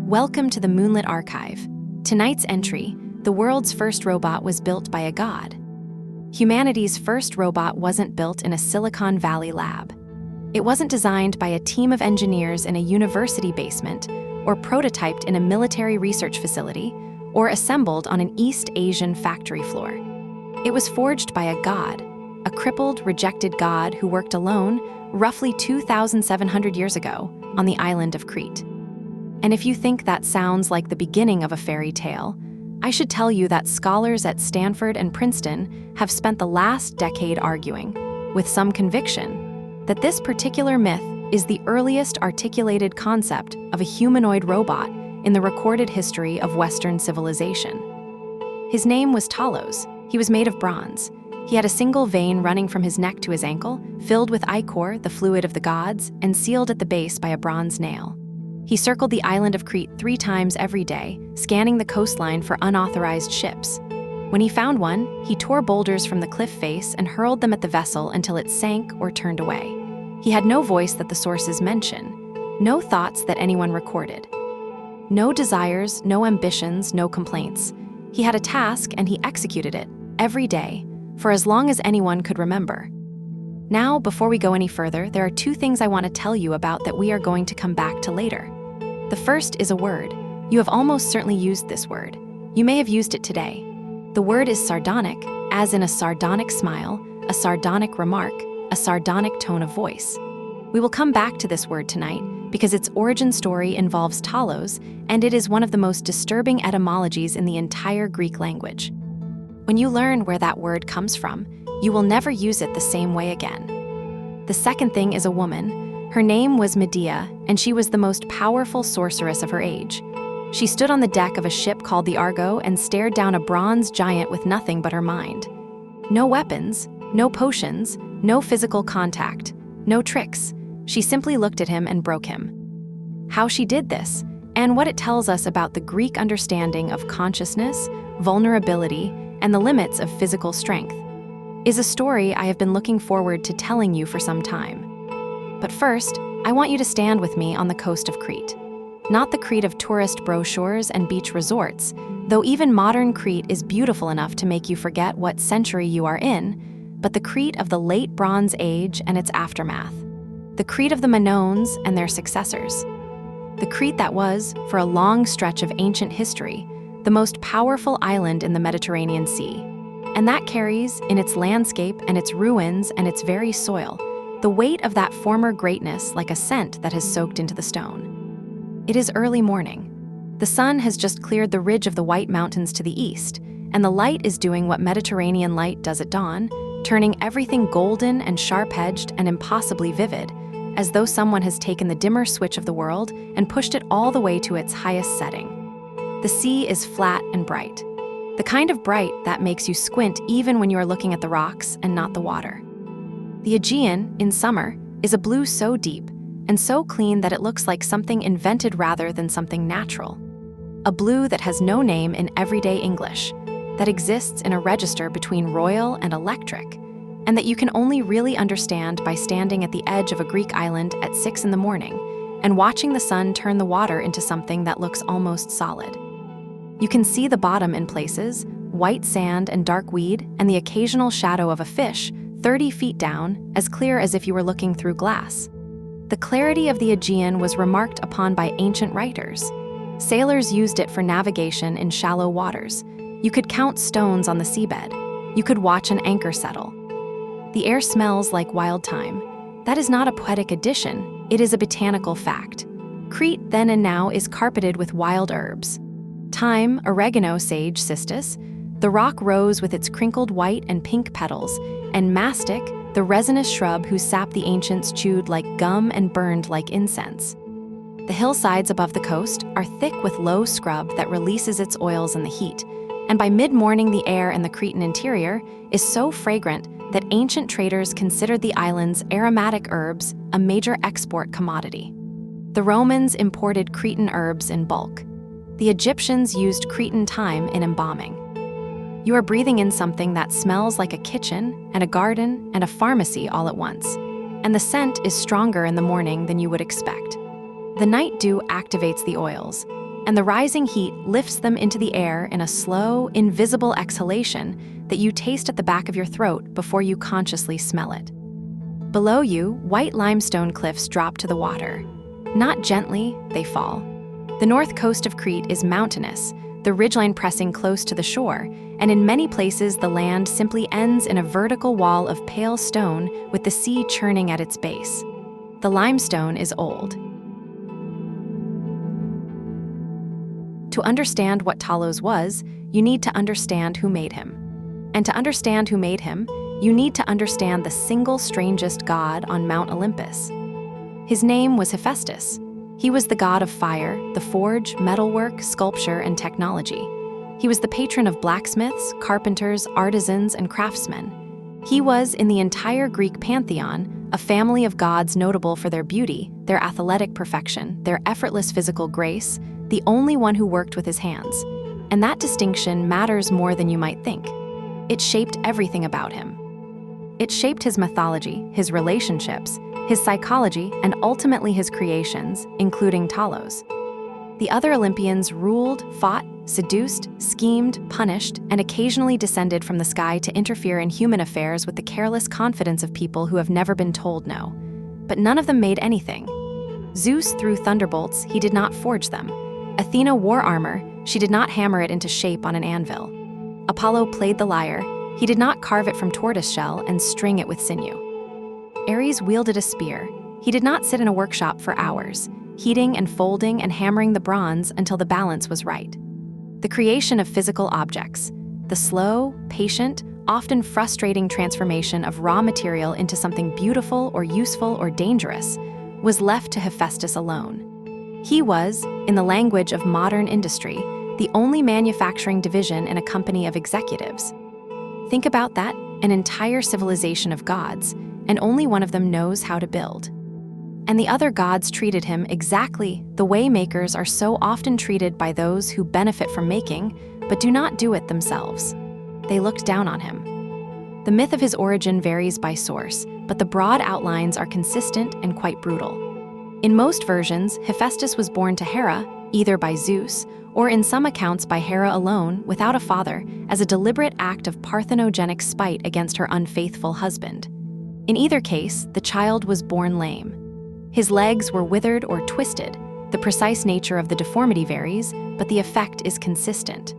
Welcome to the Moonlit Archive. Tonight's entry, the world's first robot was built by a god. Humanity's first robot wasn't built in a Silicon Valley lab. It wasn't designed by a team of engineers in a university basement, or prototyped in a military research facility, or assembled on an East Asian factory floor. It was forged by a god, a crippled, rejected god who worked alone roughly 2,700 years ago on the island of Crete. And if you think that sounds like the beginning of a fairy tale, I should tell you that scholars at Stanford and Princeton have spent the last decade arguing, with some conviction, that this particular myth is the earliest articulated concept of a humanoid robot in the recorded history of Western civilization. His name was Talos. He was made of bronze. He had a single vein running from his neck to his ankle, filled with ichor, the fluid of the gods, and sealed at the base by a bronze nail. He circled the island of Crete 3 times every day, scanning the coastline for unauthorized ships. When he found one, he tore boulders from the cliff face and hurled them at the vessel until it sank or turned away. He had no voice that the sources mention, no thoughts that anyone recorded. No desires, no ambitions, no complaints. He had a task and he executed it, every day, for as long as anyone could remember. Now, before we go any further, there are 2 things I want to tell you about that we are going to come back to later. The first is a word. You have almost certainly used this word. You may have used it today. The word is sardonic, as in a sardonic smile, a sardonic remark, a sardonic tone of voice. We will come back to this word tonight because its origin story involves Talos, and it is one of the most disturbing etymologies in the entire Greek language. When you learn where that word comes from, you will never use it the same way again. The second thing is a woman. Her name was Medea, and she was the most powerful sorceress of her age. She stood on the deck of a ship called the Argo and stared down a bronze giant with nothing but her mind. No weapons, no potions, no physical contact, no tricks. She simply looked at him and broke him. How she did this, and what it tells us about the Greek understanding of consciousness, vulnerability, and the limits of physical strength, is a story I have been looking forward to telling you for some time. But first, I want you to stand with me on the coast of Crete. Not the Crete of tourist brochures and beach resorts, though even modern Crete is beautiful enough to make you forget what century you are in, but the Crete of the late Bronze Age and its aftermath. The Crete of the Minoans and their successors. The Crete that was, for a long stretch of ancient history, the most powerful island in the Mediterranean Sea. And that carries, in its landscape and its ruins and its very soil, the weight of that former greatness like a scent that has soaked into the stone. It is early morning. The sun has just cleared the ridge of the White Mountains to the east, and the light is doing what Mediterranean light does at dawn, turning everything golden and sharp-edged and impossibly vivid, as though someone has taken the dimmer switch of the world and pushed it all the way to its highest setting. The sea is flat and bright. The kind of bright that makes you squint even when you are looking at the rocks and not the water. The Aegean, in summer, is a blue so deep and so clean that it looks like something invented rather than something natural. A blue that has no name in everyday English, that exists in a register between royal and electric, and that you can only really understand by standing at the edge of a Greek island at 6 in the morning and watching the sun turn the water into something that looks almost solid. You can see the bottom in places, white sand and dark weed, and the occasional shadow of a fish 30 feet down, as clear as if you were looking through glass. The clarity of the Aegean was remarked upon by ancient writers. Sailors used it for navigation in shallow waters. You could count stones on the seabed. You could watch an anchor settle. The air smells like wild thyme. That is not a poetic addition, it is a botanical fact. Crete then and now is carpeted with wild herbs. Thyme, oregano, sage, cistus, the rock rose with its crinkled white and pink petals, and mastic, the resinous shrub whose sap the ancients chewed like gum and burned like incense. The hillsides above the coast are thick with low scrub that releases its oils in the heat, and by mid-morning the air in the Cretan interior is so fragrant that ancient traders considered the island's aromatic herbs a major export commodity. The Romans imported Cretan herbs in bulk. The Egyptians used Cretan thyme in embalming. You are breathing in something that smells like a kitchen and a garden and a pharmacy all at once, and the scent is stronger in the morning than you would expect. The night dew activates the oils, and the rising heat lifts them into the air in a slow, invisible exhalation that you taste at the back of your throat before you consciously smell it. Below you, white limestone cliffs drop to the water. Not gently, they fall. The north coast of Crete is mountainous, the ridgeline pressing close to the shore, and in many places the land simply ends in a vertical wall of pale stone with the sea churning at its base. The limestone is old. To understand what Talos was, you need to understand who made him. And to understand who made him, you need to understand the single strangest god on Mount Olympus. His name was Hephaestus. He was the god of fire, the forge, metalwork, sculpture, and technology. He was the patron of blacksmiths, carpenters, artisans, and craftsmen. He was, in the entire Greek pantheon, a family of gods notable for their beauty, their athletic perfection, their effortless physical grace, the only one who worked with his hands. And that distinction matters more than you might think. It shaped everything about him. It shaped his mythology, his relationships, his psychology, and ultimately his creations, including Talos. The other Olympians ruled, fought, seduced, schemed, punished, and occasionally descended from the sky to interfere in human affairs with the careless confidence of people who have never been told no. But none of them made anything. Zeus threw thunderbolts, he did not forge them. Athena wore armor, she did not hammer it into shape on an anvil. Apollo played the lyre, he did not carve it from tortoiseshell and string it with sinew. Ares wielded a spear, he did not sit in a workshop for hours, heating and folding and hammering the bronze until the balance was right. The creation of physical objects, the slow, patient, often frustrating transformation of raw material into something beautiful or useful or dangerous, was left to Hephaestus alone. He was, in the language of modern industry, the only manufacturing division in a company of executives. Think about that, an entire civilization of gods, and only one of them knows how to build. And the other gods treated him exactly the way makers are so often treated by those who benefit from making, but do not do it themselves. They looked down on him. The myth of his origin varies by source, but the broad outlines are consistent and quite brutal. In most versions, Hephaestus was born to Hera, either by Zeus, or in some accounts by Hera alone, without a father, as a deliberate act of parthenogenic spite against her unfaithful husband. In either case, the child was born lame. His legs were withered or twisted. The precise nature of the deformity varies, but the effect is consistent.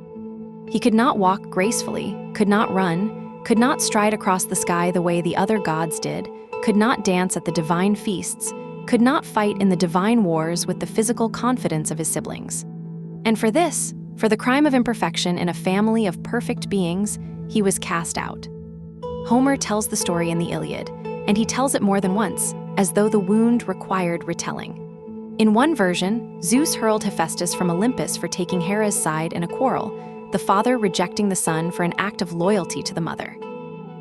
He could not walk gracefully, could not run, could not stride across the sky the way the other gods did, could not dance at the divine feasts, could not fight in the divine wars with the physical confidence of his siblings. And for this, for the crime of imperfection in a family of perfect beings, he was cast out. Homer tells the story in the Iliad, and he tells it more than once, as though the wound required retelling. In one version, Zeus hurled Hephaestus from Olympus for taking Hera's side in a quarrel, the father rejecting the son for an act of loyalty to the mother.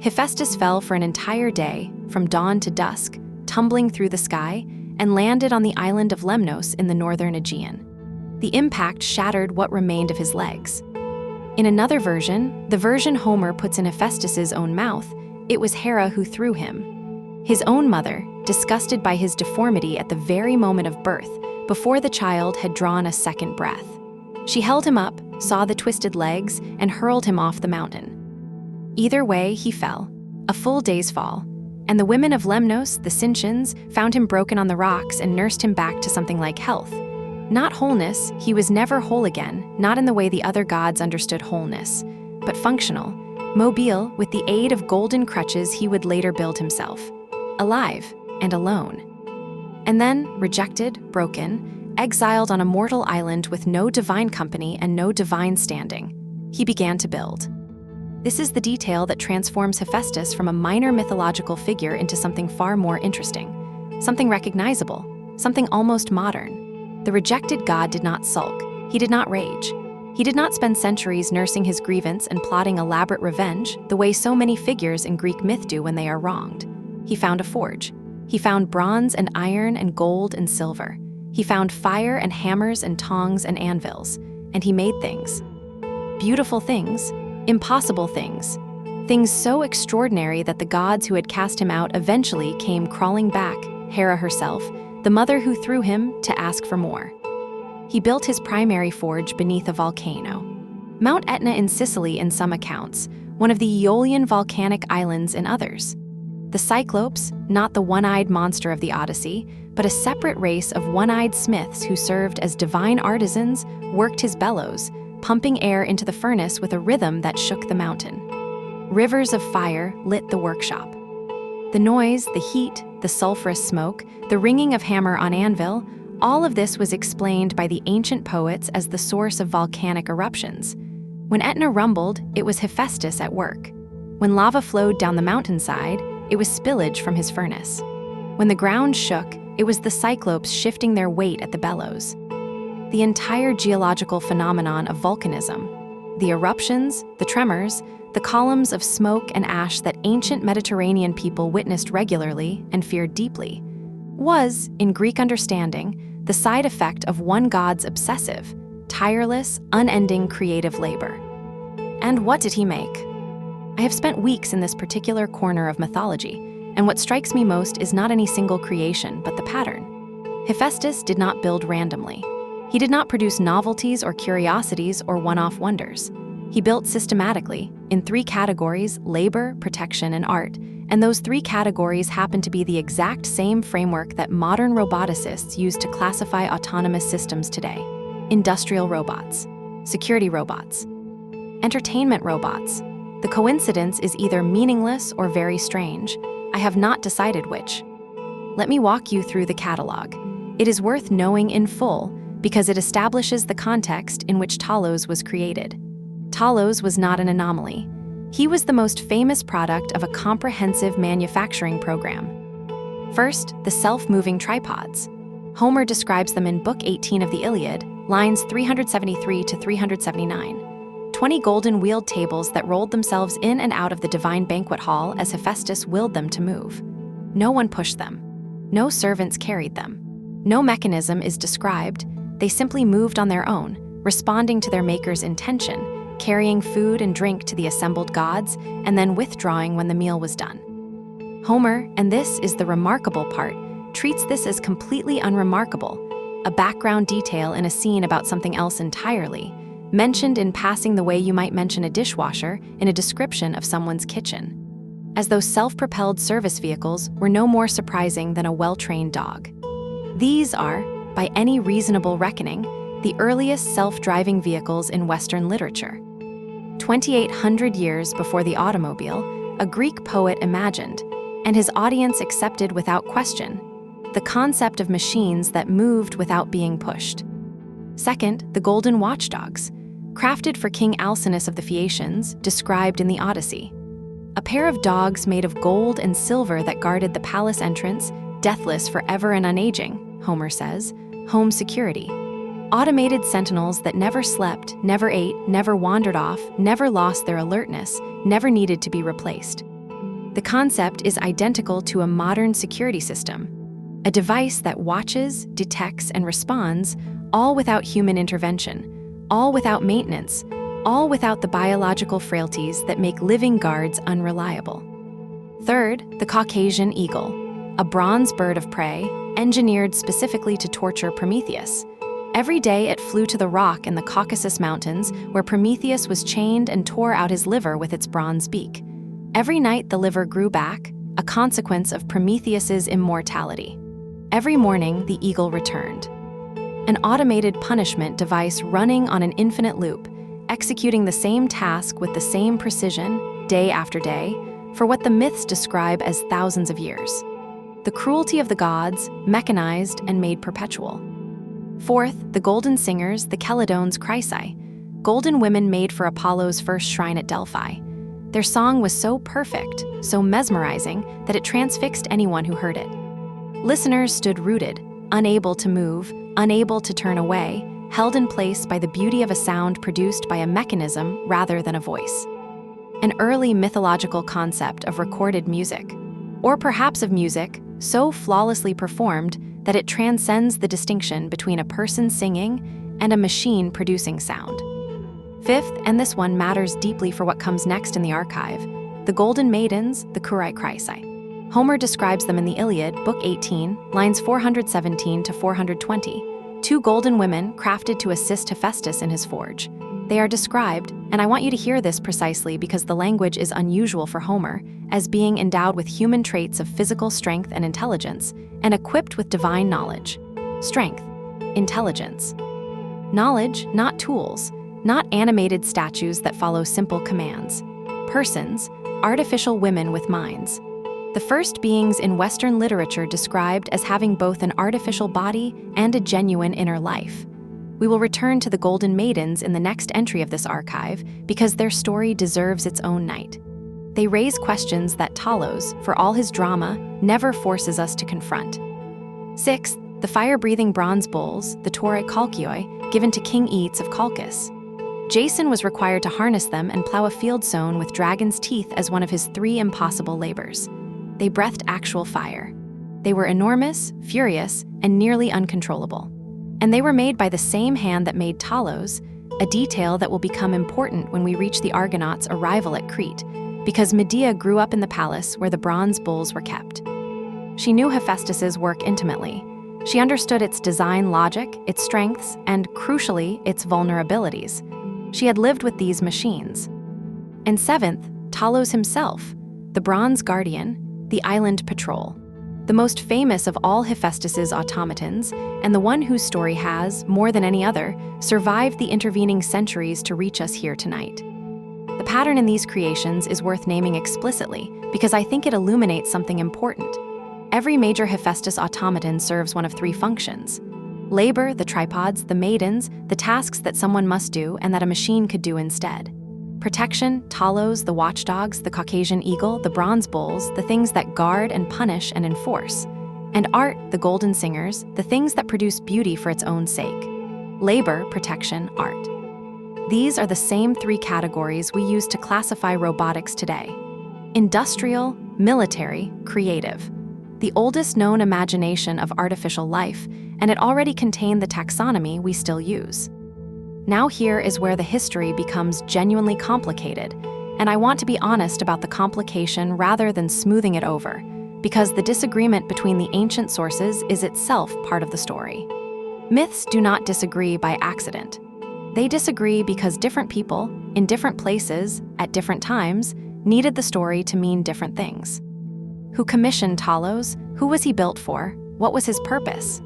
Hephaestus fell for an entire day, from dawn to dusk, tumbling through the sky, and landed on the island of Lemnos in the northern Aegean. The impact shattered what remained of his legs. In another version, the version Homer puts in Hephaestus's own mouth, it was Hera who threw him. His own mother, disgusted by his deformity at the very moment of birth, before the child had drawn a second breath. She held him up, saw the twisted legs, and hurled him off the mountain. Either way, he fell, a full day's fall, and the women of Lemnos, the Sintians, found him broken on the rocks and nursed him back to something like health. Not wholeness, he was never whole again, not in the way the other gods understood wholeness, but functional, mobile, with the aid of golden crutches he would later build himself. Alive and alone. And then, rejected, broken, exiled on a mortal island with no divine company and no divine standing, he began to build. This is the detail that transforms Hephaestus from a minor mythological figure into something far more interesting, something recognizable, something almost modern. The rejected god did not sulk, he did not rage. He did not spend centuries nursing his grievance and plotting elaborate revenge the way so many figures in Greek myth do when they are wronged. He found a forge. He found bronze and iron and gold and silver. He found fire and hammers and tongs and anvils, and he made things. Beautiful things, impossible things, things so extraordinary that the gods who had cast him out eventually came crawling back, Hera herself, the mother who threw him, to ask for more. He built his primary forge beneath a volcano. Mount Etna in Sicily in some accounts, one of the Aeolian volcanic islands in others. The Cyclopes, not the one-eyed monster of the Odyssey, but a separate race of one-eyed smiths who served as divine artisans, worked his bellows, pumping air into the furnace with a rhythm that shook the mountain. Rivers of fire lit the workshop. The noise, the heat, the sulfurous smoke, the ringing of hammer on anvil, all of this was explained by the ancient poets as the source of volcanic eruptions. When Etna rumbled, it was Hephaestus at work. When lava flowed down the mountainside, it was spillage from his furnace. When the ground shook, it was the Cyclopes shifting their weight at the bellows. The entire geological phenomenon of volcanism, the eruptions, the tremors, the columns of smoke and ash that ancient Mediterranean people witnessed regularly and feared deeply, was, in Greek understanding, the side effect of one god's obsessive, tireless, unending creative labor. And what did he make? I have spent weeks in this particular corner of mythology, and what strikes me most is not any single creation, but the pattern. Hephaestus did not build randomly. He did not produce novelties or curiosities or one-off wonders. He built systematically, in 3 categories: labor, protection, and art, and those 3 categories happen to be the exact same framework that modern roboticists use to classify autonomous systems today. Industrial robots, security robots, entertainment robots. The coincidence is either meaningless or very strange. I have not decided which. Let me walk you through the catalog. It is worth knowing in full because it establishes the context in which Talos was created. Talos was not an anomaly. He was the most famous product of a comprehensive manufacturing program. First, the self-moving tripods. Homer describes them in Book 18 of the Iliad, lines 373 to 379. 20 golden wheeled tables that rolled themselves in and out of the divine banquet hall as Hephaestus willed them to move. No one pushed them. No servants carried them. No mechanism is described. They simply moved on their own, responding to their maker's intention, carrying food and drink to the assembled gods, and then withdrawing when the meal was done. Homer, and this is the remarkable part, treats this as completely unremarkable, a background detail in a scene about something else entirely, mentioned in passing the way you might mention a dishwasher in a description of someone's kitchen. As though self-propelled service vehicles were no more surprising than a well-trained dog. These are, by any reasonable reckoning, the earliest self-driving vehicles in Western literature. 2,800 years before the automobile, a Greek poet imagined, and his audience accepted without question, the concept of machines that moved without being pushed. Second, the golden watchdogs, crafted for King Alcinous of the Phaeacians, described in the Odyssey. A pair of dogs made of gold and silver that guarded the palace entrance, deathless forever and unaging, Homer says, home security. Automated sentinels that never slept, never ate, never wandered off, never lost their alertness, never needed to be replaced. The concept is identical to a modern security system, a device that watches, detects, and responds, all without human intervention, all without maintenance, all without the biological frailties that make living guards unreliable. Third, the Caucasian eagle, a bronze bird of prey, engineered specifically to torture Prometheus. Every day it flew to the rock in the Caucasus Mountains where Prometheus was chained and tore out his liver with its bronze beak. Every night the liver grew back, a consequence of Prometheus's immortality. Every morning the eagle returned. An automated punishment device running on an infinite loop, executing the same task with the same precision, day after day, for what the myths describe as thousands of years. The cruelty of the gods, mechanized and made perpetual. Fourth, the golden singers, the Chelidons Chrysae, golden women made for Apollo's first shrine at Delphi. Their song was so perfect, so mesmerizing, that it transfixed anyone who heard it. Listeners stood rooted, unable to move, unable to turn away, held in place by the beauty of a sound produced by a mechanism rather than a voice. An early mythological concept of recorded music, or perhaps of music so flawlessly performed that it transcends the distinction between a person singing and a machine producing sound. Fifth, and this one matters deeply for what comes next in the archive, the Golden Maidens, the Chrysae. Homer describes them in the Iliad, Book 18, lines 417 to 420, 2 golden women crafted to assist Hephaestus in his forge. They are described, and I want you to hear this precisely because the language is unusual for Homer, as being endowed with human traits of physical strength and intelligence, and equipped with divine knowledge. Strength, intelligence. Knowledge, not tools, not animated statues that follow simple commands. Persons, artificial women with minds. The first beings in Western literature described as having both an artificial body and a genuine inner life. We will return to the Golden Maidens in the next entry of this archive because their story deserves its own night. They raise questions that Talos, for all his drama, never forces us to confront. Sixth, the fire-breathing bronze bulls, the Tauroi Kolkioi, given to King Eets of Colchis. Jason was required to harness them and plow a field sown with dragon's teeth as one of his 3 impossible labors. They breathed actual fire. They were enormous, furious, and nearly uncontrollable. And they were made by the same hand that made Talos, a detail that will become important when we reach the Argonauts' arrival at Crete, because Medea grew up in the palace where the bronze bulls were kept. She knew Hephaestus's work intimately. She understood its design logic, its strengths, and, crucially, its vulnerabilities. She had lived with these machines. And seventh, Talos himself, the bronze guardian, the island patrol. The most famous of all Hephaestus's automatons, and the one whose story has, more than any other, survived the intervening centuries to reach us here tonight. The pattern in these creations is worth naming explicitly because I think it illuminates something important. Every major Hephaestus automaton serves one of 3 functions: labor, the tripods, the maidens, the tasks that someone must do and that a machine could do instead. Protection, Talos, the watchdogs, the Caucasian eagle, the bronze bulls, the things that guard and punish and enforce. And art, the golden singers, the things that produce beauty for its own sake. Labor, protection, art. These are the same 3 categories we use to classify robotics today. Industrial, military, creative. The oldest known imagination of artificial life, and it already contained the taxonomy we still use. Now here is where the history becomes genuinely complicated, and I want to be honest about the complication rather than smoothing it over, because the disagreement between the ancient sources is itself part of the story. Myths do not disagree by accident. They disagree because different people, in different places, at different times, needed the story to mean different things. Who commissioned Talos? Who was he built for? What was his purpose?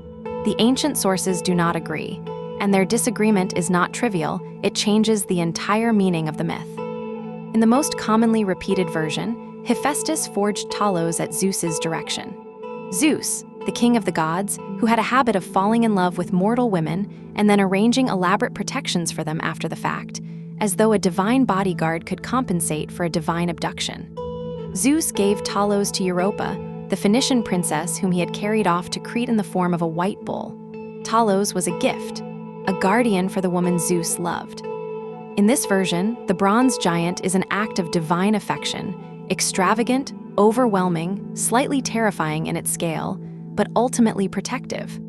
The ancient sources do not agree, and their disagreement is not trivial. It changes the entire meaning of the myth. In the most commonly repeated version, Hephaestus forged Talos at Zeus's direction. Zeus, the king of the gods, who had a habit of falling in love with mortal women and then arranging elaborate protections for them after the fact, as though a divine bodyguard could compensate for a divine abduction. Zeus gave Talos to Europa, the Phoenician princess whom he had carried off to Crete in the form of a white bull. Talos was a gift, a guardian for the woman Zeus loved. In this version, the bronze giant is an act of divine affection, extravagant, overwhelming, slightly terrifying in its scale, but ultimately protective.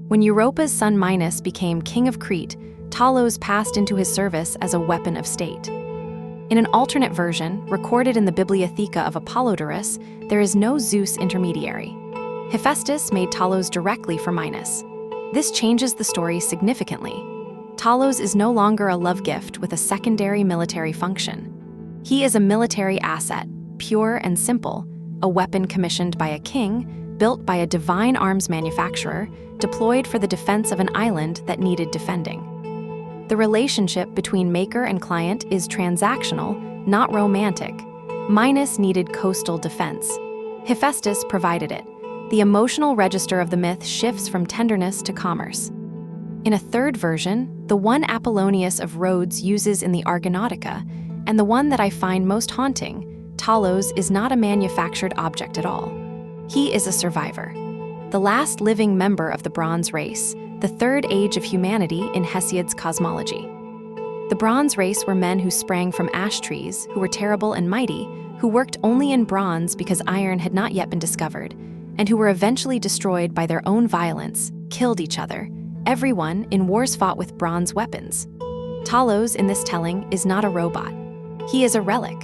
When Europa's son Minos became king of Crete, Talos passed into his service as a weapon of state. In an alternate version, recorded in the Bibliotheca of Apollodorus, there is no Zeus intermediary. Hephaestus made Talos directly for Minos. This changes the story significantly. Talos is no longer a love gift with a secondary military function. He is a military asset, pure and simple, a weapon commissioned by a king, built by a divine arms manufacturer, deployed for the defense of an island that needed defending. The relationship between maker and client is transactional, not romantic. Minos needed coastal defense. Hephaestus provided it. The emotional register of the myth shifts from tenderness to commerce. In a third version, the one Apollonius of Rhodes uses in the Argonautica, and the one that I find most haunting, Talos is not a manufactured object at all. He is a survivor, the last living member of the Bronze race, the third age of humanity in Hesiod's cosmology. The Bronze race were men who sprang from ash trees, who were terrible and mighty, who worked only in bronze because iron had not yet been discovered, and who were eventually destroyed by their own violence, killed each other, everyone in wars fought with bronze weapons. Talos, in this telling, is not a robot. He is a relic,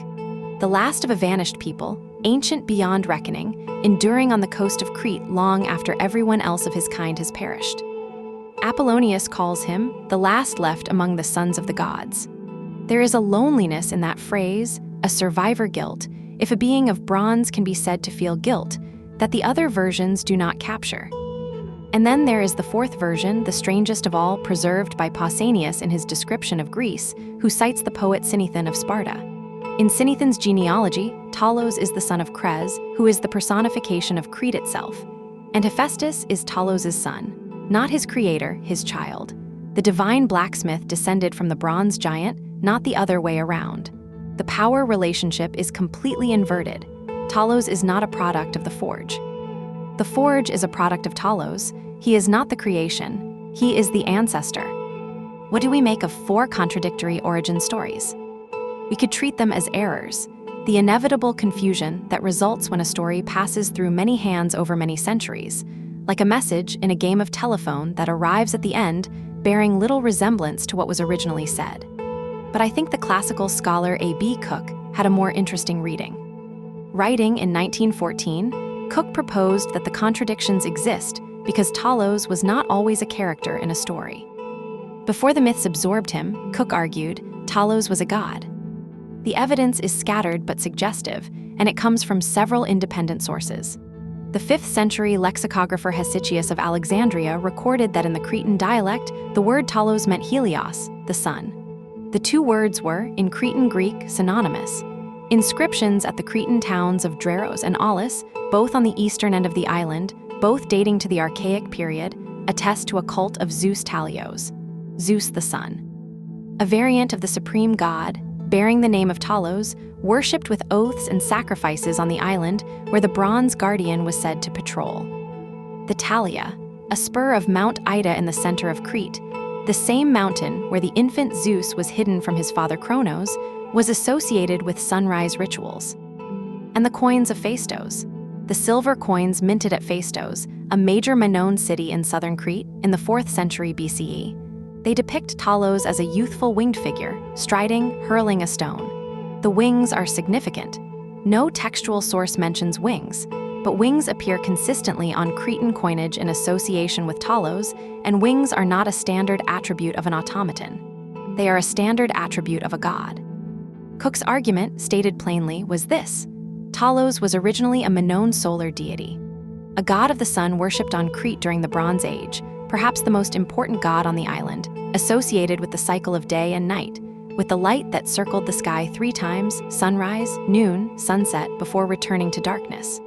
the last of a vanished people, ancient beyond reckoning, enduring on the coast of Crete long after everyone else of his kind has perished. Apollonius calls him the last left among the sons of the gods. There is a loneliness in that phrase, a survivor guilt, if a being of bronze can be said to feel guilt, that the other versions do not capture. And then there is the fourth version, the strangest of all, preserved by Pausanias in his description of Greece, who cites the poet Sinethon of Sparta. In Sinethon's genealogy, Talos is the son of Cres, who is the personification of Crete itself, and Hephaestus is Talos' son, not his creator, his child. The divine blacksmith descended from the bronze giant, not the other way around. The power relationship is completely inverted. Talos is not a product of the forge. The forge is a product of Talos. He is not the creation. He is the ancestor. What do we make of four contradictory origin stories? We could treat them as errors, the inevitable confusion that results when a story passes through many hands over many centuries, like a message in a game of telephone that arrives at the end bearing little resemblance to what was originally said. But I think the classical scholar A.B. Cook had a more interesting reading. Writing in 1914, Cook proposed that the contradictions exist because Talos was not always a character in a story. Before the myths absorbed him, Cook argued, Talos was a god. The evidence is scattered but suggestive, and it comes from several independent sources. The 5th century lexicographer Hesychius of Alexandria recorded that in the Cretan dialect, the word Talos meant Helios, the sun. The two words were, in Cretan Greek, synonymous. Inscriptions at the Cretan towns of Dreros and Aulis, both on the eastern end of the island, both dating to the Archaic period, attest to a cult of Zeus Talios, Zeus the sun. A variant of the supreme god, bearing the name of Talos, worshipped with oaths and sacrifices on the island where the bronze guardian was said to patrol. The Talia, a spur of Mount Ida in the center of Crete, the same mountain where the infant Zeus was hidden from his father Kronos, was associated with sunrise rituals. And the coins of Phaistos, the silver coins minted at Phaistos, a major Minoan city in southern Crete in the 4th century BCE. They depict Talos as a youthful winged figure, striding, hurling a stone. The wings are significant. No textual source mentions wings, but wings appear consistently on Cretan coinage in association with Talos, and wings are not a standard attribute of an automaton. They are a standard attribute of a god. Cook's argument, stated plainly, was this. Talos was originally a Minoan solar deity, a god of the sun worshipped on Crete during the Bronze Age, perhaps the most important god on the island, associated with the cycle of day and night, with the light that circled the sky 3 times, sunrise, noon, sunset, before returning to darkness.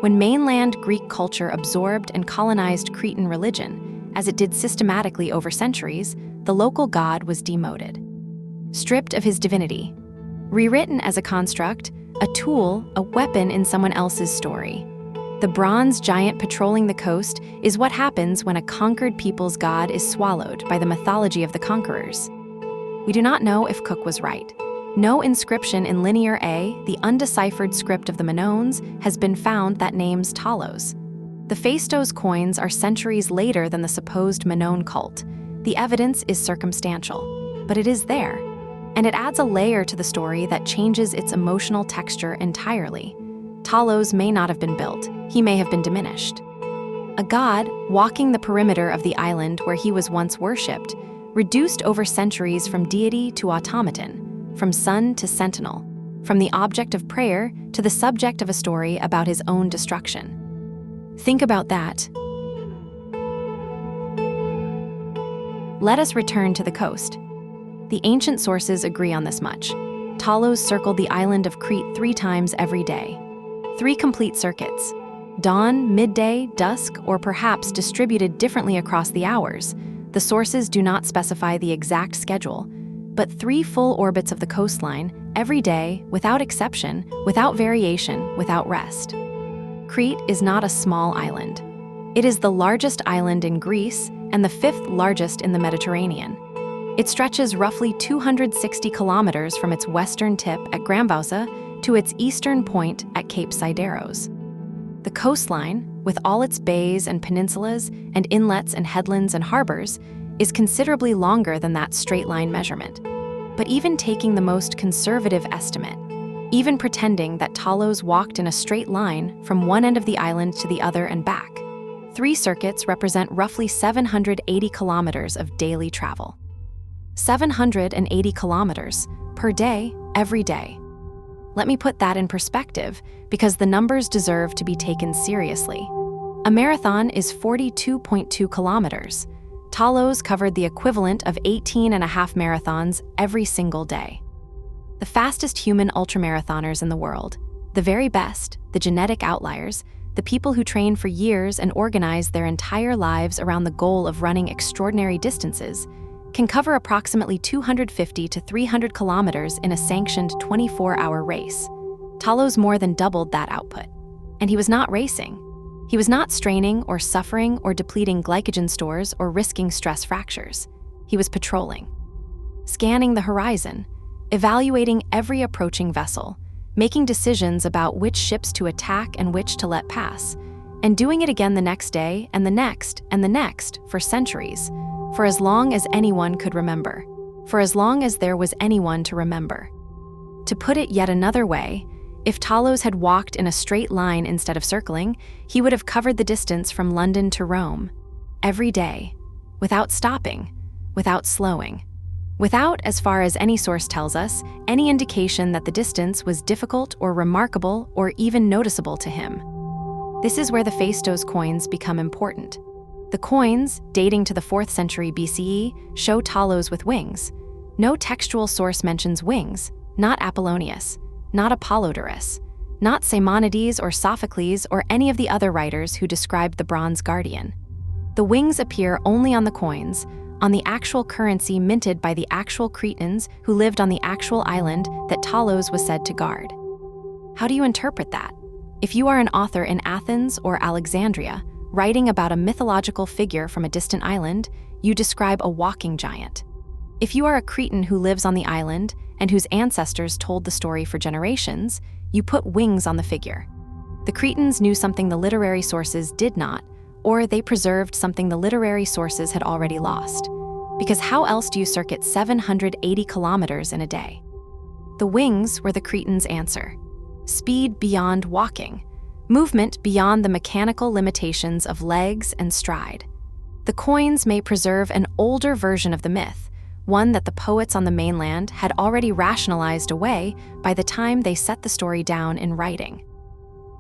When mainland Greek culture absorbed and colonized Cretan religion, as it did systematically over centuries, the local god was demoted, stripped of his divinity, rewritten as a construct, a tool, a weapon in someone else's story. The bronze giant patrolling the coast is what happens when a conquered people's god is swallowed by the mythology of the conquerors. We do not know if Cook was right. No inscription in Linear A, the undeciphered script of the Minoans, has been found that names Talos. The Phaistos coins are centuries later than the supposed Minoan cult. The evidence is circumstantial, but it is there. And it adds a layer to the story that changes its emotional texture entirely. Talos may not have been built, he may have been diminished. A god, walking the perimeter of the island where he was once worshipped, reduced over centuries from deity to automaton, from sun to sentinel, from the object of prayer to the subject of a story about his own destruction. Think about that. Let us return to the coast. The ancient sources agree on this much. Talos circled the island of Crete 3 times every day. 3 complete circuits. Dawn, midday, dusk, or perhaps distributed differently across the hours. The sources do not specify the exact schedule, but 3 full orbits of the coastline, every day, without exception, without variation, without rest. Crete is not a small island. It is the largest island in Greece and the 5th largest in the Mediterranean. It stretches roughly 260 kilometers from its western tip at Grambousa to its eastern point at Cape Sideros. The coastline, with all its bays and peninsulas and inlets and headlands and harbors, is considerably longer than that straight-line measurement. But even taking the most conservative estimate, even pretending that Talos walked in a straight line from one end of the island to the other and back, 3 circuits represent roughly 780 kilometers of daily travel. 780 kilometers per day, every day. Let me put that in perspective, because the numbers deserve to be taken seriously. A marathon is 42.2 kilometers. Talos covered the equivalent of 18.5 marathons every single day. The fastest human ultramarathoners in the world, the very best, the genetic outliers, the people who train for years and organize their entire lives around the goal of running extraordinary distances, can cover approximately 250 to 300 kilometers in a sanctioned 24-hour race. Talos more than doubled that output. And he was not racing. He was not straining or suffering or depleting glycogen stores or risking stress fractures. He was patrolling, scanning the horizon, evaluating every approaching vessel, making decisions about which ships to attack and which to let pass, and doing it again the next day and the next and the next for centuries, for as long as anyone could remember, for as long as there was anyone to remember. To put it yet another way, if Talos had walked in a straight line instead of circling, he would have covered the distance from London to Rome, every day, without stopping, without slowing, without, as far as any source tells us, any indication that the distance was difficult or remarkable or even noticeable to him. This is where the Hephaestus coins become important. The coins, dating to the 4th century BCE, show Talos with wings. No textual source mentions wings, not Apollonius, not Apollodorus, not Simonides or Sophocles or any of the other writers who described the bronze guardian. The wings appear only on the coins, on the actual currency minted by the actual Cretans who lived on the actual island that Talos was said to guard. How do you interpret that? If you are an author in Athens or Alexandria, writing about a mythological figure from a distant island, you describe a walking giant. If you are a Cretan who lives on the island and whose ancestors told the story for generations, you put wings on the figure. The Cretans knew something the literary sources did not, or they preserved something the literary sources had already lost. Because how else do you circuit 780 kilometers in a day? The wings were the Cretans' answer. Speed beyond walking. Movement beyond the mechanical limitations of legs and stride. The coins may preserve an older version of the myth, one that the poets on the mainland had already rationalized away by the time they set the story down in writing.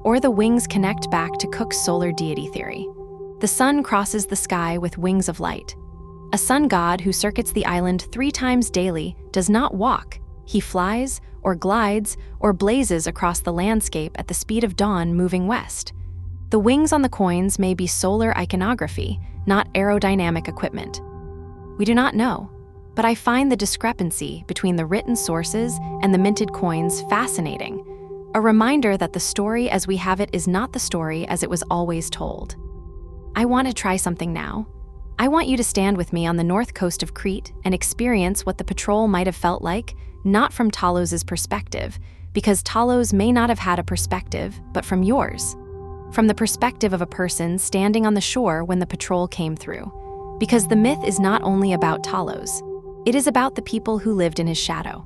Or the wings connect back to Cook's solar deity theory. The sun crosses the sky with wings of light. A sun god who circuits the island 3 times daily does not walk. He flies, or glides, or blazes across the landscape at the speed of dawn moving west. The wings on the coins may be solar iconography, not aerodynamic equipment. We do not know, but I find the discrepancy between the written sources and the minted coins fascinating, a reminder that the story as we have it is not the story as it was always told. I want to try something now. I want you to stand with me on the north coast of Crete and experience what the patrol might have felt like, not from Talos's perspective, because Talos may not have had a perspective, but from yours. From the perspective of a person standing on the shore when the patrol came through. Because the myth is not only about Talos. It is about the people who lived in his shadow.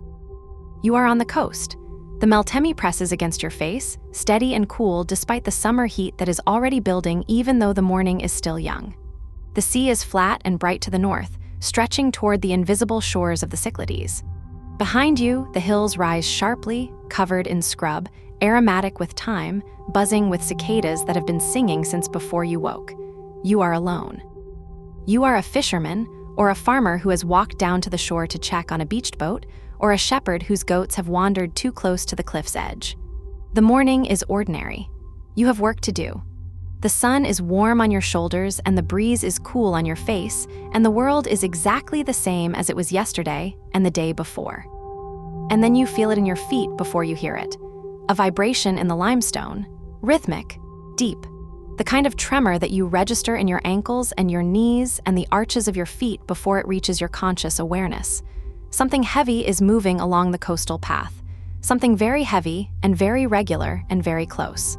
You are on the coast. The Meltemi presses against your face, steady and cool despite the summer heat that is already building even though the morning is still young. The sea is flat and bright to the north, stretching toward the invisible shores of the Cyclades. Behind you, the hills rise sharply, covered in scrub, aromatic with thyme, buzzing with cicadas that have been singing since before you woke. You are alone. You are a fisherman, or a farmer who has walked down to the shore to check on a beached boat, or a shepherd whose goats have wandered too close to the cliff's edge. The morning is ordinary. You have work to do. The sun is warm on your shoulders and the breeze is cool on your face, and the world is exactly the same as it was yesterday and the day before. And then you feel it in your feet before you hear it. A vibration in the limestone, rhythmic, deep. The kind of tremor that you register in your ankles and your knees and the arches of your feet before it reaches your conscious awareness. Something heavy is moving along the coastal path. Something very heavy and very regular and very close.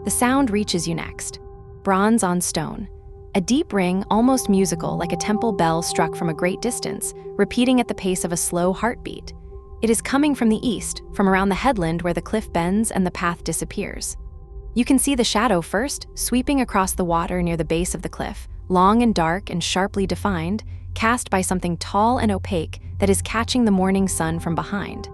The sound reaches you next. Bronze on stone. A deep ring, almost musical, like a temple bell struck from a great distance, repeating at the pace of a slow heartbeat. It is coming from the east, from around the headland where the cliff bends and the path disappears. You can see the shadow first, sweeping across the water near the base of the cliff, long and dark and sharply defined, cast by something tall and opaque that is catching the morning sun from behind.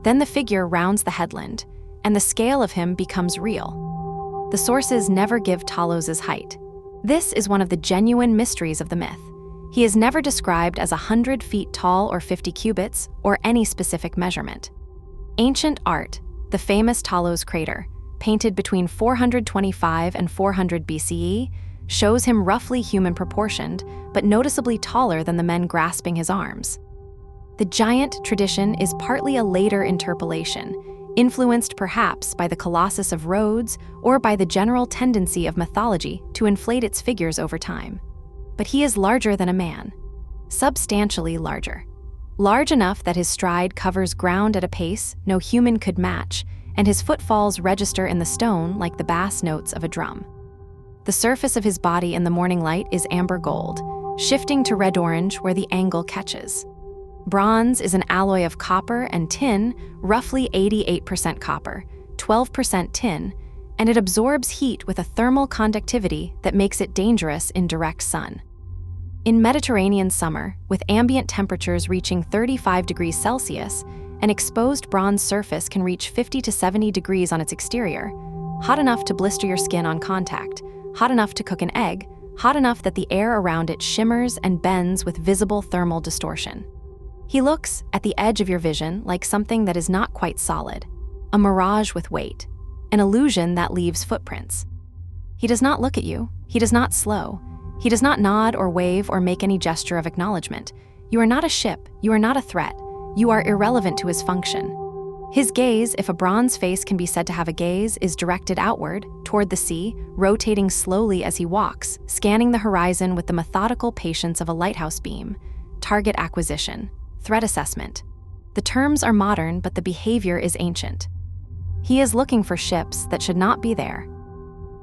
Then the figure rounds the headland, and the scale of him becomes real. The sources never give Talos' height. This is one of the genuine mysteries of the myth. He is never described as 100 feet tall or 50 cubits, or any specific measurement. Ancient art, the famous Talos crater, painted between 425 and 400 BCE, shows him roughly human-proportioned, but noticeably taller than the men grasping his arms. The giant tradition is partly a later interpolation, influenced perhaps by the Colossus of Rhodes or by the general tendency of mythology to inflate its figures over time. But he is larger than a man, substantially larger. Large enough that his stride covers ground at a pace no human could match, and his footfalls register in the stone like the bass notes of a drum. The surface of his body in the morning light is amber gold, shifting to red-orange where the angle catches. Bronze is an alloy of copper and tin, roughly 88% copper, 12% tin, and it absorbs heat with a thermal conductivity that makes it dangerous in direct sun. In Mediterranean summer, with ambient temperatures reaching 35 degrees Celsius, an exposed bronze surface can reach 50 to 70 degrees on its exterior, hot enough to blister your skin on contact, hot enough to cook an egg, hot enough that the air around it shimmers and bends with visible thermal distortion. He looks, at the edge of your vision, like something that is not quite solid, a mirage with weight, an illusion that leaves footprints. He does not look at you, he does not slow, he does not nod or wave or make any gesture of acknowledgement. You are not a ship, you are not a threat, you are irrelevant to his function. His gaze, if a bronze face can be said to have a gaze, is directed outward, toward the sea, rotating slowly as he walks, scanning the horizon with the methodical patience of a lighthouse beam. Target acquisition. Threat assessment. The terms are modern, but the behavior is ancient. He is looking for ships that should not be there.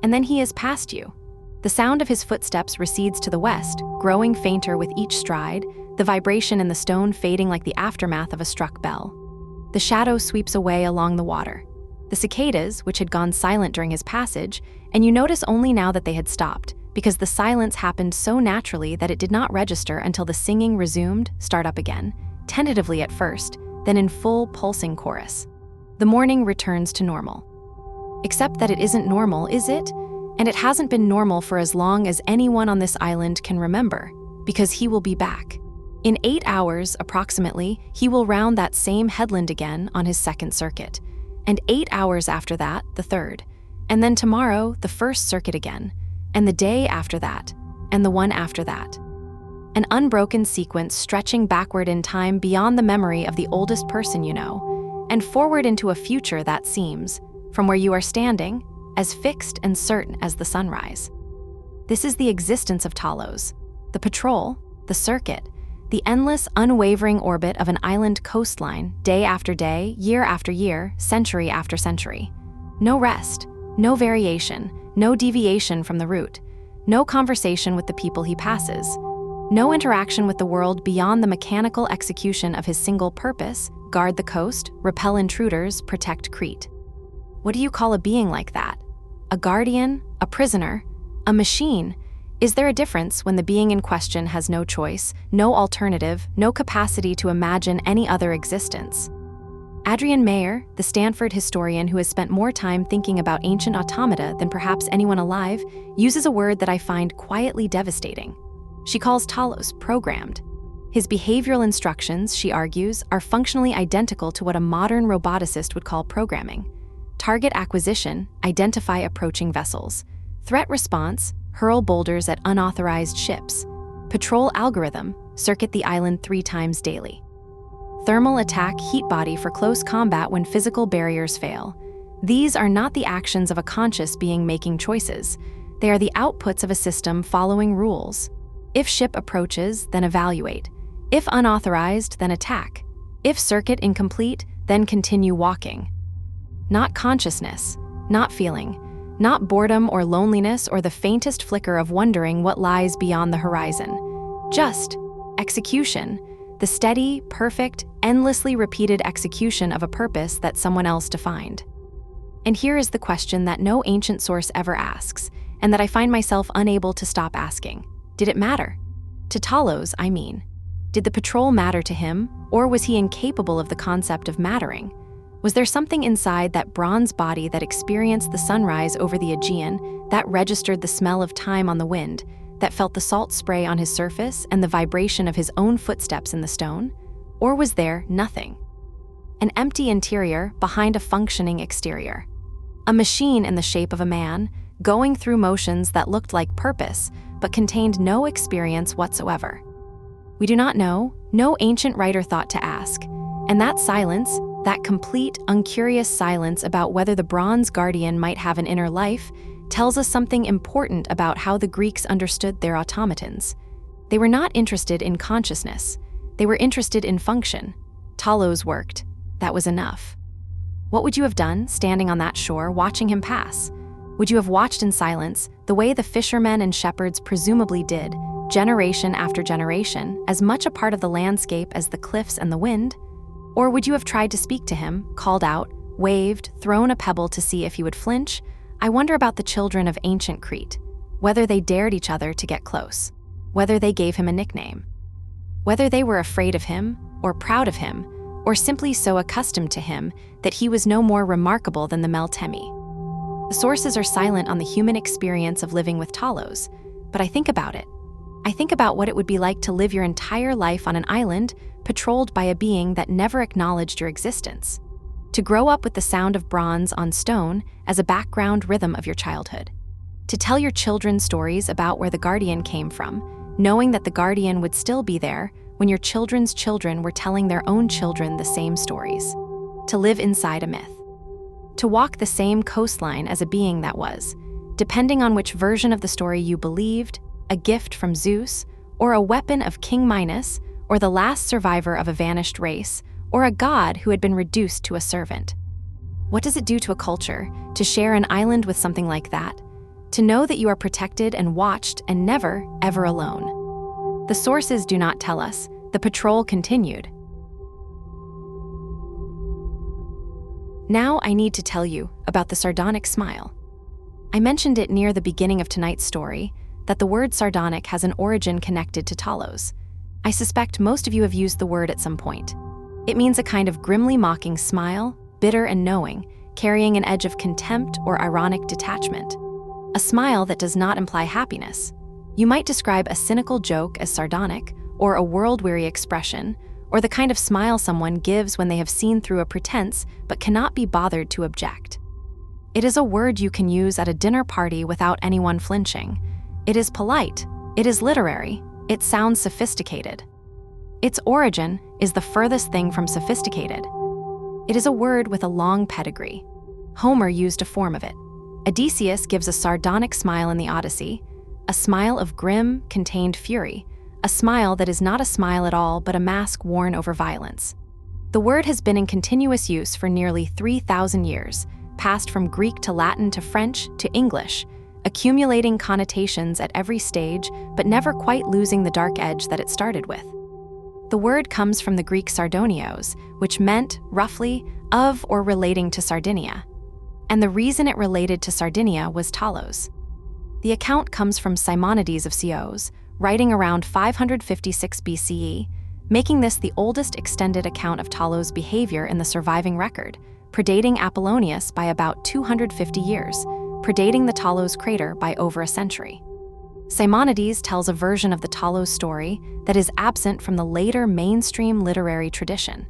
And then he is past you. The sound of his footsteps recedes to the west, growing fainter with each stride, the vibration in the stone fading like the aftermath of a struck bell. The shadow sweeps away along the water. The cicadas, which had gone silent during his passage, and you notice only now that they had stopped, because the silence happened so naturally that it did not register until the singing resumed, start up again, tentatively at first, then in full pulsing chorus. The morning returns to normal. Except that it isn't normal, is it? And it hasn't been normal for as long as anyone on this island can remember, because he will be back. In 8 hours, approximately, he will round that same headland again on his second circuit, and 8 hours after that, the third, and then tomorrow, the first circuit again, and the day after that, and the one after that. An unbroken sequence stretching backward in time beyond the memory of the oldest person you know, and forward into a future that seems, from where you are standing, as fixed and certain as the sunrise. This is the existence of Talos, the patrol, the circuit, the endless, unwavering orbit of an island coastline, day after day, year after year, century after century. No rest, no variation, no deviation from the route, no conversation with the people he passes, no interaction with the world beyond the mechanical execution of his single purpose: guard the coast, repel intruders, protect Crete. What do you call a being like that? A guardian? A prisoner? A machine? Is there a difference when the being in question has no choice, no alternative, no capacity to imagine any other existence? Adrienne Mayer, the Stanford historian who has spent more time thinking about ancient automata than perhaps anyone alive, uses a word that I find quietly devastating. She calls Talos programmed. His behavioral instructions, she argues, are functionally identical to what a modern roboticist would call programming. Target acquisition, identify approaching vessels. Threat response, hurl boulders at unauthorized ships. Patrol algorithm, circuit the island 3 times daily. Thermal attack, heat body for close combat when physical barriers fail. These are not the actions of a conscious being making choices. They are the outputs of a system following rules. If ship approaches, then evaluate. If unauthorized, then attack. If circuit incomplete, then continue walking. Not consciousness, not feeling, not boredom or loneliness or the faintest flicker of wondering what lies beyond the horizon. Just execution, the steady, perfect, endlessly repeated execution of a purpose that someone else defined. And here is the question that no ancient source ever asks, and that I find myself unable to stop asking. Did it matter? To Talos, I mean. Did the patrol matter to him, or was he incapable of the concept of mattering? Was there something inside that bronze body that experienced the sunrise over the Aegean, that registered the smell of time on the wind, that felt the salt spray on his surface and the vibration of his own footsteps in the stone? Or was there nothing? An empty interior behind a functioning exterior. A machine in the shape of a man, going through motions that looked like purpose, but contained no experience whatsoever. We do not know, no ancient writer thought to ask, and that silence, that complete, uncurious silence about whether the bronze guardian might have an inner life, tells us something important about how the Greeks understood their automatons. They were not interested in consciousness. They were interested in function. Talos worked. That was enough. What would you have done, standing on that shore, watching him pass? Would you have watched in silence, the way the fishermen and shepherds presumably did, generation after generation, as much a part of the landscape as the cliffs and the wind? Or would you have tried to speak to him, called out, waved, thrown a pebble to see if he would flinch? I wonder about the children of ancient Crete, whether they dared each other to get close, whether they gave him a nickname, whether they were afraid of him, or proud of him, or simply so accustomed to him that he was no more remarkable than the Meltemi. The sources are silent on the human experience of living with Talos, but I think about it. I think about what it would be like to live your entire life on an island patrolled by a being that never acknowledged your existence. To grow up with the sound of bronze on stone as a background rhythm of your childhood. To tell your children stories about where the guardian came from, knowing that the guardian would still be there when your children's children were telling their own children the same stories. To live inside a myth. To walk the same coastline as a being that was, depending on which version of the story you believed, a gift from Zeus, or a weapon of King Minos, or the last survivor of a vanished race, or a god who had been reduced to a servant. What does it do to a culture to share an island with something like that? To know that you are protected and watched and never, ever alone. The sources do not tell us. The patrol continued. Now I need to tell you about the sardonic smile. I mentioned it near the beginning of tonight's story, that the word sardonic has an origin connected to Talos. I suspect most of you have used the word at some point. It means a kind of grimly mocking smile, bitter and knowing, carrying an edge of contempt or ironic detachment. A smile that does not imply happiness. You might describe a cynical joke as sardonic, or a world-weary expression, or the kind of smile someone gives when they have seen through a pretense but cannot be bothered to object. It is a word you can use at a dinner party without anyone flinching. It is polite. It is literary. It sounds sophisticated. Its origin is the furthest thing from sophisticated. It is a word with a long pedigree. Homer used a form of it. Odysseus gives a sardonic smile in the Odyssey, a smile of grim, contained fury, a smile that is not a smile at all but a mask worn over violence. The word has been in continuous use for nearly 3,000 years, passed from Greek to Latin to French to English, accumulating connotations at every stage but never quite losing the dark edge that it started with. The word comes from the Greek sardonios, which meant, roughly, of or relating to Sardinia. And the reason it related to Sardinia was Talos. The account comes from Simonides of Chios, writing around 556 BCE, making this the oldest extended account of Talos' behavior in the surviving record, predating Apollonius by about 250 years, predating the Talos crater by over a century. Simonides tells a version of the Talos story that is absent from the later mainstream literary tradition.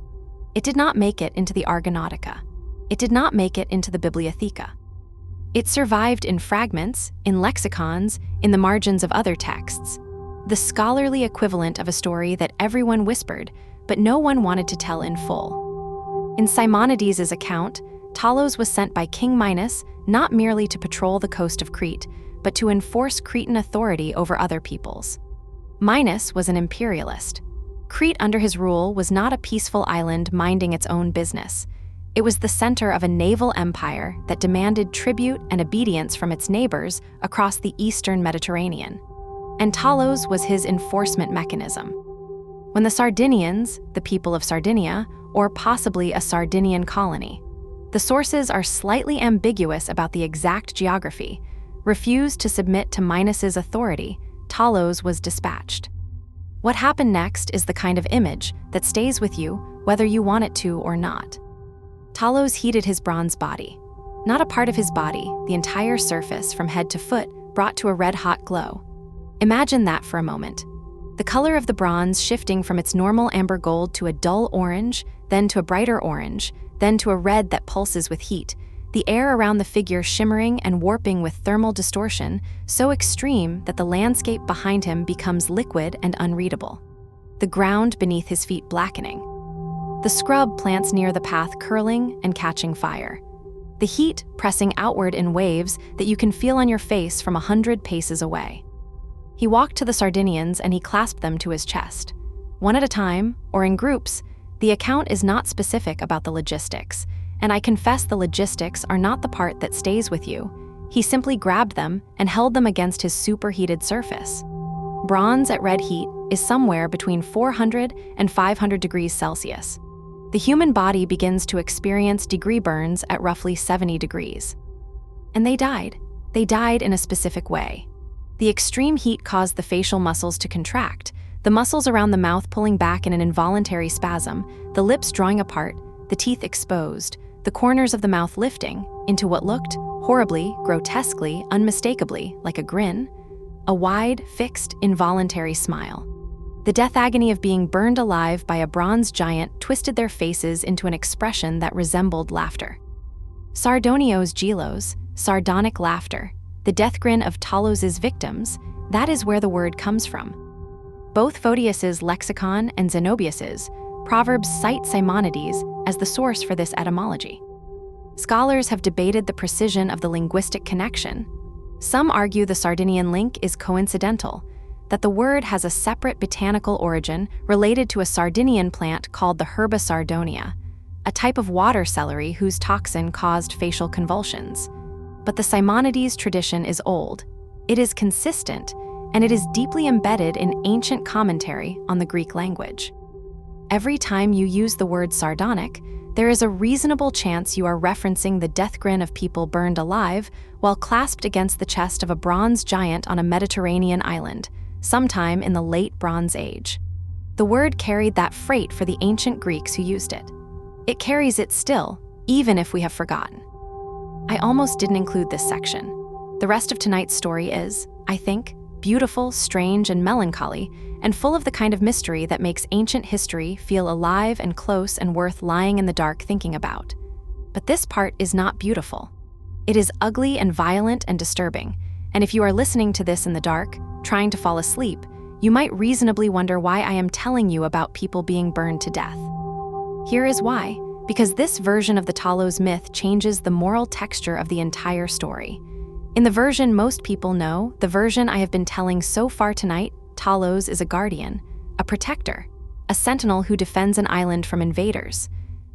It did not make it into the Argonautica. It did not make it into the Bibliotheca. It survived in fragments, in lexicons, in the margins of other texts, the scholarly equivalent of a story that everyone whispered, but no one wanted to tell in full. In Simonides' account, Talos was sent by King Minos not merely to patrol the coast of Crete, but to enforce Cretan authority over other peoples. Minos was an imperialist. Crete under his rule was not a peaceful island minding its own business. It was the center of a naval empire that demanded tribute and obedience from its neighbors across the eastern Mediterranean. And Talos was his enforcement mechanism. When the Sardinians, the people of Sardinia, or possibly a Sardinian colony, The sources are slightly ambiguous about the exact geography. Refused to submit to Minos's authority, Talos was dispatched. What happened next is the kind of image that stays with you whether you want it to or not. Talos heated his bronze body. Not a part of his body, the entire surface from head to foot brought to a red-hot glow. Imagine that for a moment. The color of the bronze shifting from its normal amber gold to a dull orange, then to a brighter orange, then to a red that pulses with heat, the air around the figure shimmering and warping with thermal distortion, so extreme that the landscape behind him becomes liquid and unreadable. The ground beneath his feet blackening. The scrub plants near the path curling and catching fire. The heat pressing outward in waves that you can feel on your face from 100 paces away. He walked to the Sardinians and he clasped them to his chest. One at a time, or in groups, the account is not specific about the logistics, and I confess the logistics are not the part that stays with you. He simply grabbed them and held them against his superheated surface. Bronze at red heat is somewhere between 400 and 500 degrees Celsius. The human body begins to experience degree burns at roughly 70 degrees. And they died. They died in a specific way. The extreme heat caused the facial muscles to contract, the muscles around the mouth pulling back in an involuntary spasm, the lips drawing apart, the teeth exposed, the corners of the mouth lifting into what looked, horribly, grotesquely, unmistakably, like a grin, a wide, fixed, involuntary smile. The death agony of being burned alive by a bronze giant twisted their faces into an expression that resembled laughter. Sardonios Gelos, sardonic laughter, the death grin of Talos's victims, that is where the word comes from. Both Photius's lexicon and Zenobius's Proverbs cite Simonides as the source for this etymology. Scholars have debated the precision of the linguistic connection. Some argue the Sardinian link is coincidental, that the word has a separate botanical origin related to a Sardinian plant called the Herba sardonia, a type of water celery whose toxin caused facial convulsions. But the Simonides tradition is old, it is consistent, and it is deeply embedded in ancient commentary on the Greek language. Every time you use the word sardonic, there is a reasonable chance you are referencing the death grin of people burned alive while clasped against the chest of a bronze giant on a Mediterranean island, sometime in the late Bronze Age. The word carried that freight for the ancient Greeks who used it. It carries it still, even if we have forgotten. I almost didn't include this section. The rest of tonight's story is, I think, beautiful, strange, and melancholy, and full of the kind of mystery that makes ancient history feel alive and close and worth lying in the dark thinking about. But this part is not beautiful. It is ugly and violent and disturbing, and if you are listening to this in the dark, trying to fall asleep, you might reasonably wonder why I am telling you about people being burned to death. Here is why. Because this version of the Talos myth changes the moral texture of the entire story. In the version most people know, the version I have been telling so far tonight, Talos is a guardian, a protector, a sentinel who defends an island from invaders.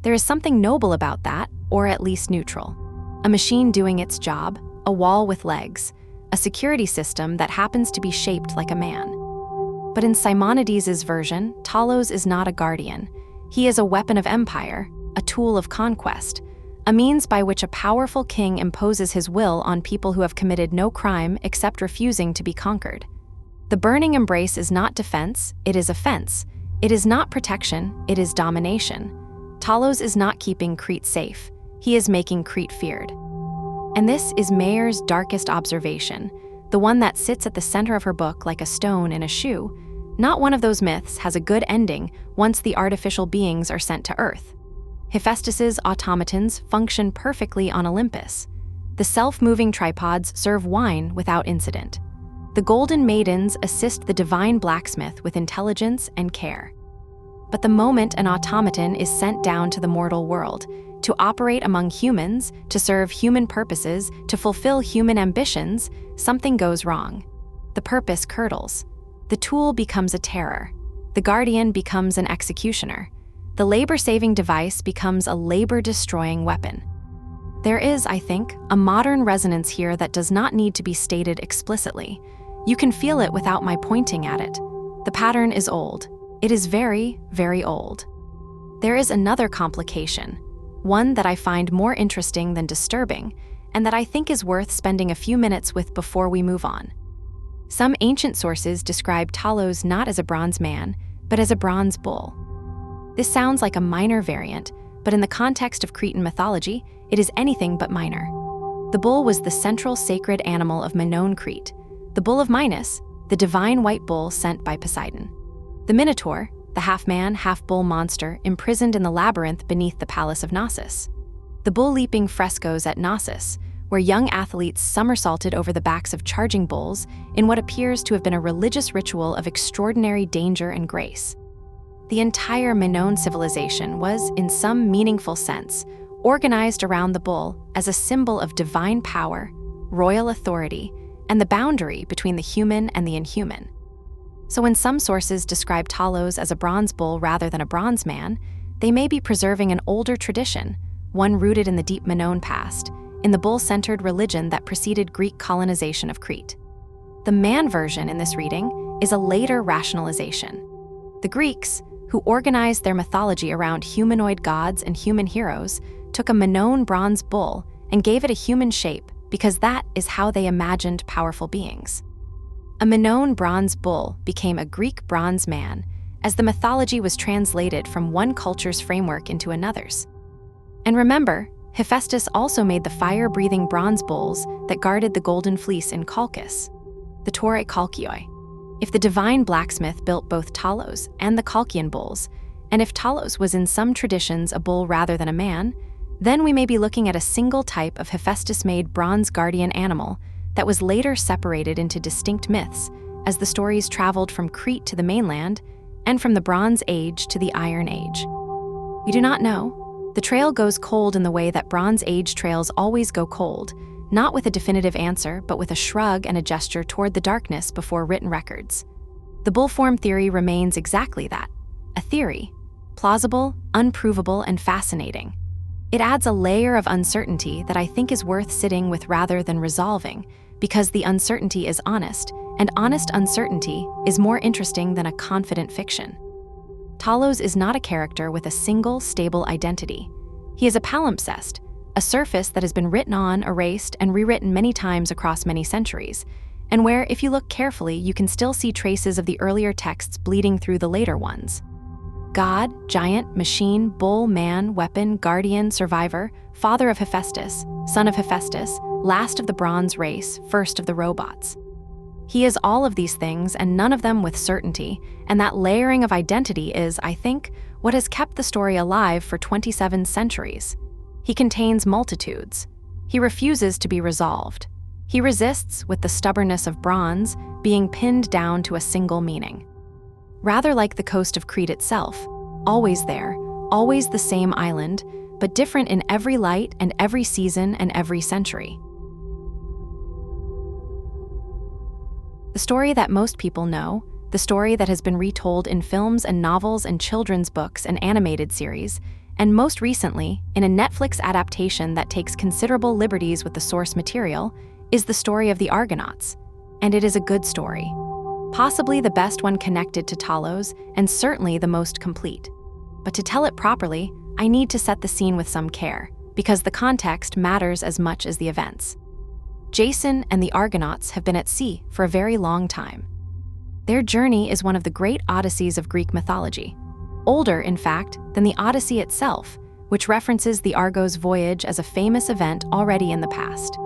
There is something noble about that, or at least neutral. A machine doing its job, a wall with legs, a security system that happens to be shaped like a man. But in Simonides' version, Talos is not a guardian. He is a weapon of empire, a tool of conquest, a means by which a powerful king imposes his will on people who have committed no crime except refusing to be conquered. The burning embrace is not defense, it is offense. It is not protection, it is domination. Talos is not keeping Crete safe, he is making Crete feared. And this is Mayer's darkest observation, the one that sits at the center of her book like a stone in a shoe. Not one of those myths has a good ending once the artificial beings are sent to Earth. Hephaestus's automatons function perfectly on Olympus. The self-moving tripods serve wine without incident. The golden maidens assist the divine blacksmith with intelligence and care. But the moment an automaton is sent down to the mortal world, to operate among humans, to serve human purposes, to fulfill human ambitions, something goes wrong. The purpose curdles. The tool becomes a terror. The guardian becomes an executioner. The labor-saving device becomes a labor-destroying weapon. There is, I think, a modern resonance here that does not need to be stated explicitly. You can feel it without my pointing at it. The pattern is old. It is very, very old. There is another complication. one that I find more interesting than disturbing, and that I think is worth spending a few minutes with before we move on. Some ancient sources describe Talos not as a bronze man, but as a bronze bull. This sounds like a minor variant, but in the context of Cretan mythology, it is anything but minor. The bull was the central sacred animal of Minoan Crete, the bull of Minos, the divine white bull sent by Poseidon. The Minotaur, the half-man, half-bull monster imprisoned in the labyrinth beneath the Palace of Knossos. The bull-leaping frescoes at Knossos, where young athletes somersaulted over the backs of charging bulls in what appears to have been a religious ritual of extraordinary danger and grace. The entire Minoan civilization was, in some meaningful sense, organized around the bull as a symbol of divine power, royal authority, and the boundary between the human and the inhuman. So when some sources describe Talos as a bronze bull rather than a bronze man, they may be preserving an older tradition, one rooted in the deep Minoan past, in the bull-centered religion that preceded Greek colonization of Crete. The man version in this reading is a later rationalization. The Greeks, who organized their mythology around humanoid gods and human heroes, took a Minoan bronze bull and gave it a human shape because that is how they imagined powerful beings. A Minoan bronze bull became a Greek bronze man as the mythology was translated from one culture's framework into another's. And remember, Hephaestus also made the fire-breathing bronze bulls that guarded the golden fleece in Colchis, the Tauroi Kolkioi. If the divine blacksmith built both Talos and the Colchian bulls, and if Talos was in some traditions a bull rather than a man, then we may be looking at a single type of Hephaestus-made bronze guardian animal that was later separated into distinct myths as the stories traveled from Crete to the mainland and from the Bronze Age to the Iron Age. We do not know. The trail goes cold in the way that Bronze Age trails always go cold, not with a definitive answer, but with a shrug and a gesture toward the darkness before written records. The bull form theory remains exactly that, a theory, plausible, unprovable, and fascinating. It adds a layer of uncertainty that I think is worth sitting with rather than resolving, because the uncertainty is honest, and honest uncertainty is more interesting than a confident fiction. Talos is not a character with a single, stable identity. He is a palimpsest, a surface that has been written on, erased, and rewritten many times across many centuries, and where, if you look carefully, you can still see traces of the earlier texts bleeding through the later ones. God, giant, machine, bull, man, weapon, guardian, survivor, father of Hephaestus, son of Hephaestus, last of the bronze race, first of the robots. He is all of these things and none of them with certainty, and that layering of identity is, I think, what has kept the story alive for 27 centuries. He contains multitudes. He refuses to be resolved. He resists with the stubbornness of bronze, being pinned down to a single meaning. Rather like the coast of Crete itself, always there, always the same island, but different in every light and every season and every century. The story that most people know, the story that has been retold in films and novels and children's books and animated series, and most recently, in a Netflix adaptation that takes considerable liberties with the source material, is the story of the Argonauts. And it is a good story. Possibly the best one connected to Talos, and certainly the most complete. But to tell it properly, I need to set the scene with some care, because the context matters as much as the events. Jason and the Argonauts have been at sea for a very long time. Their journey is one of the great odysseys of Greek mythology, older, in fact, than the Odyssey itself, which references the Argos voyage as a famous event already in the past.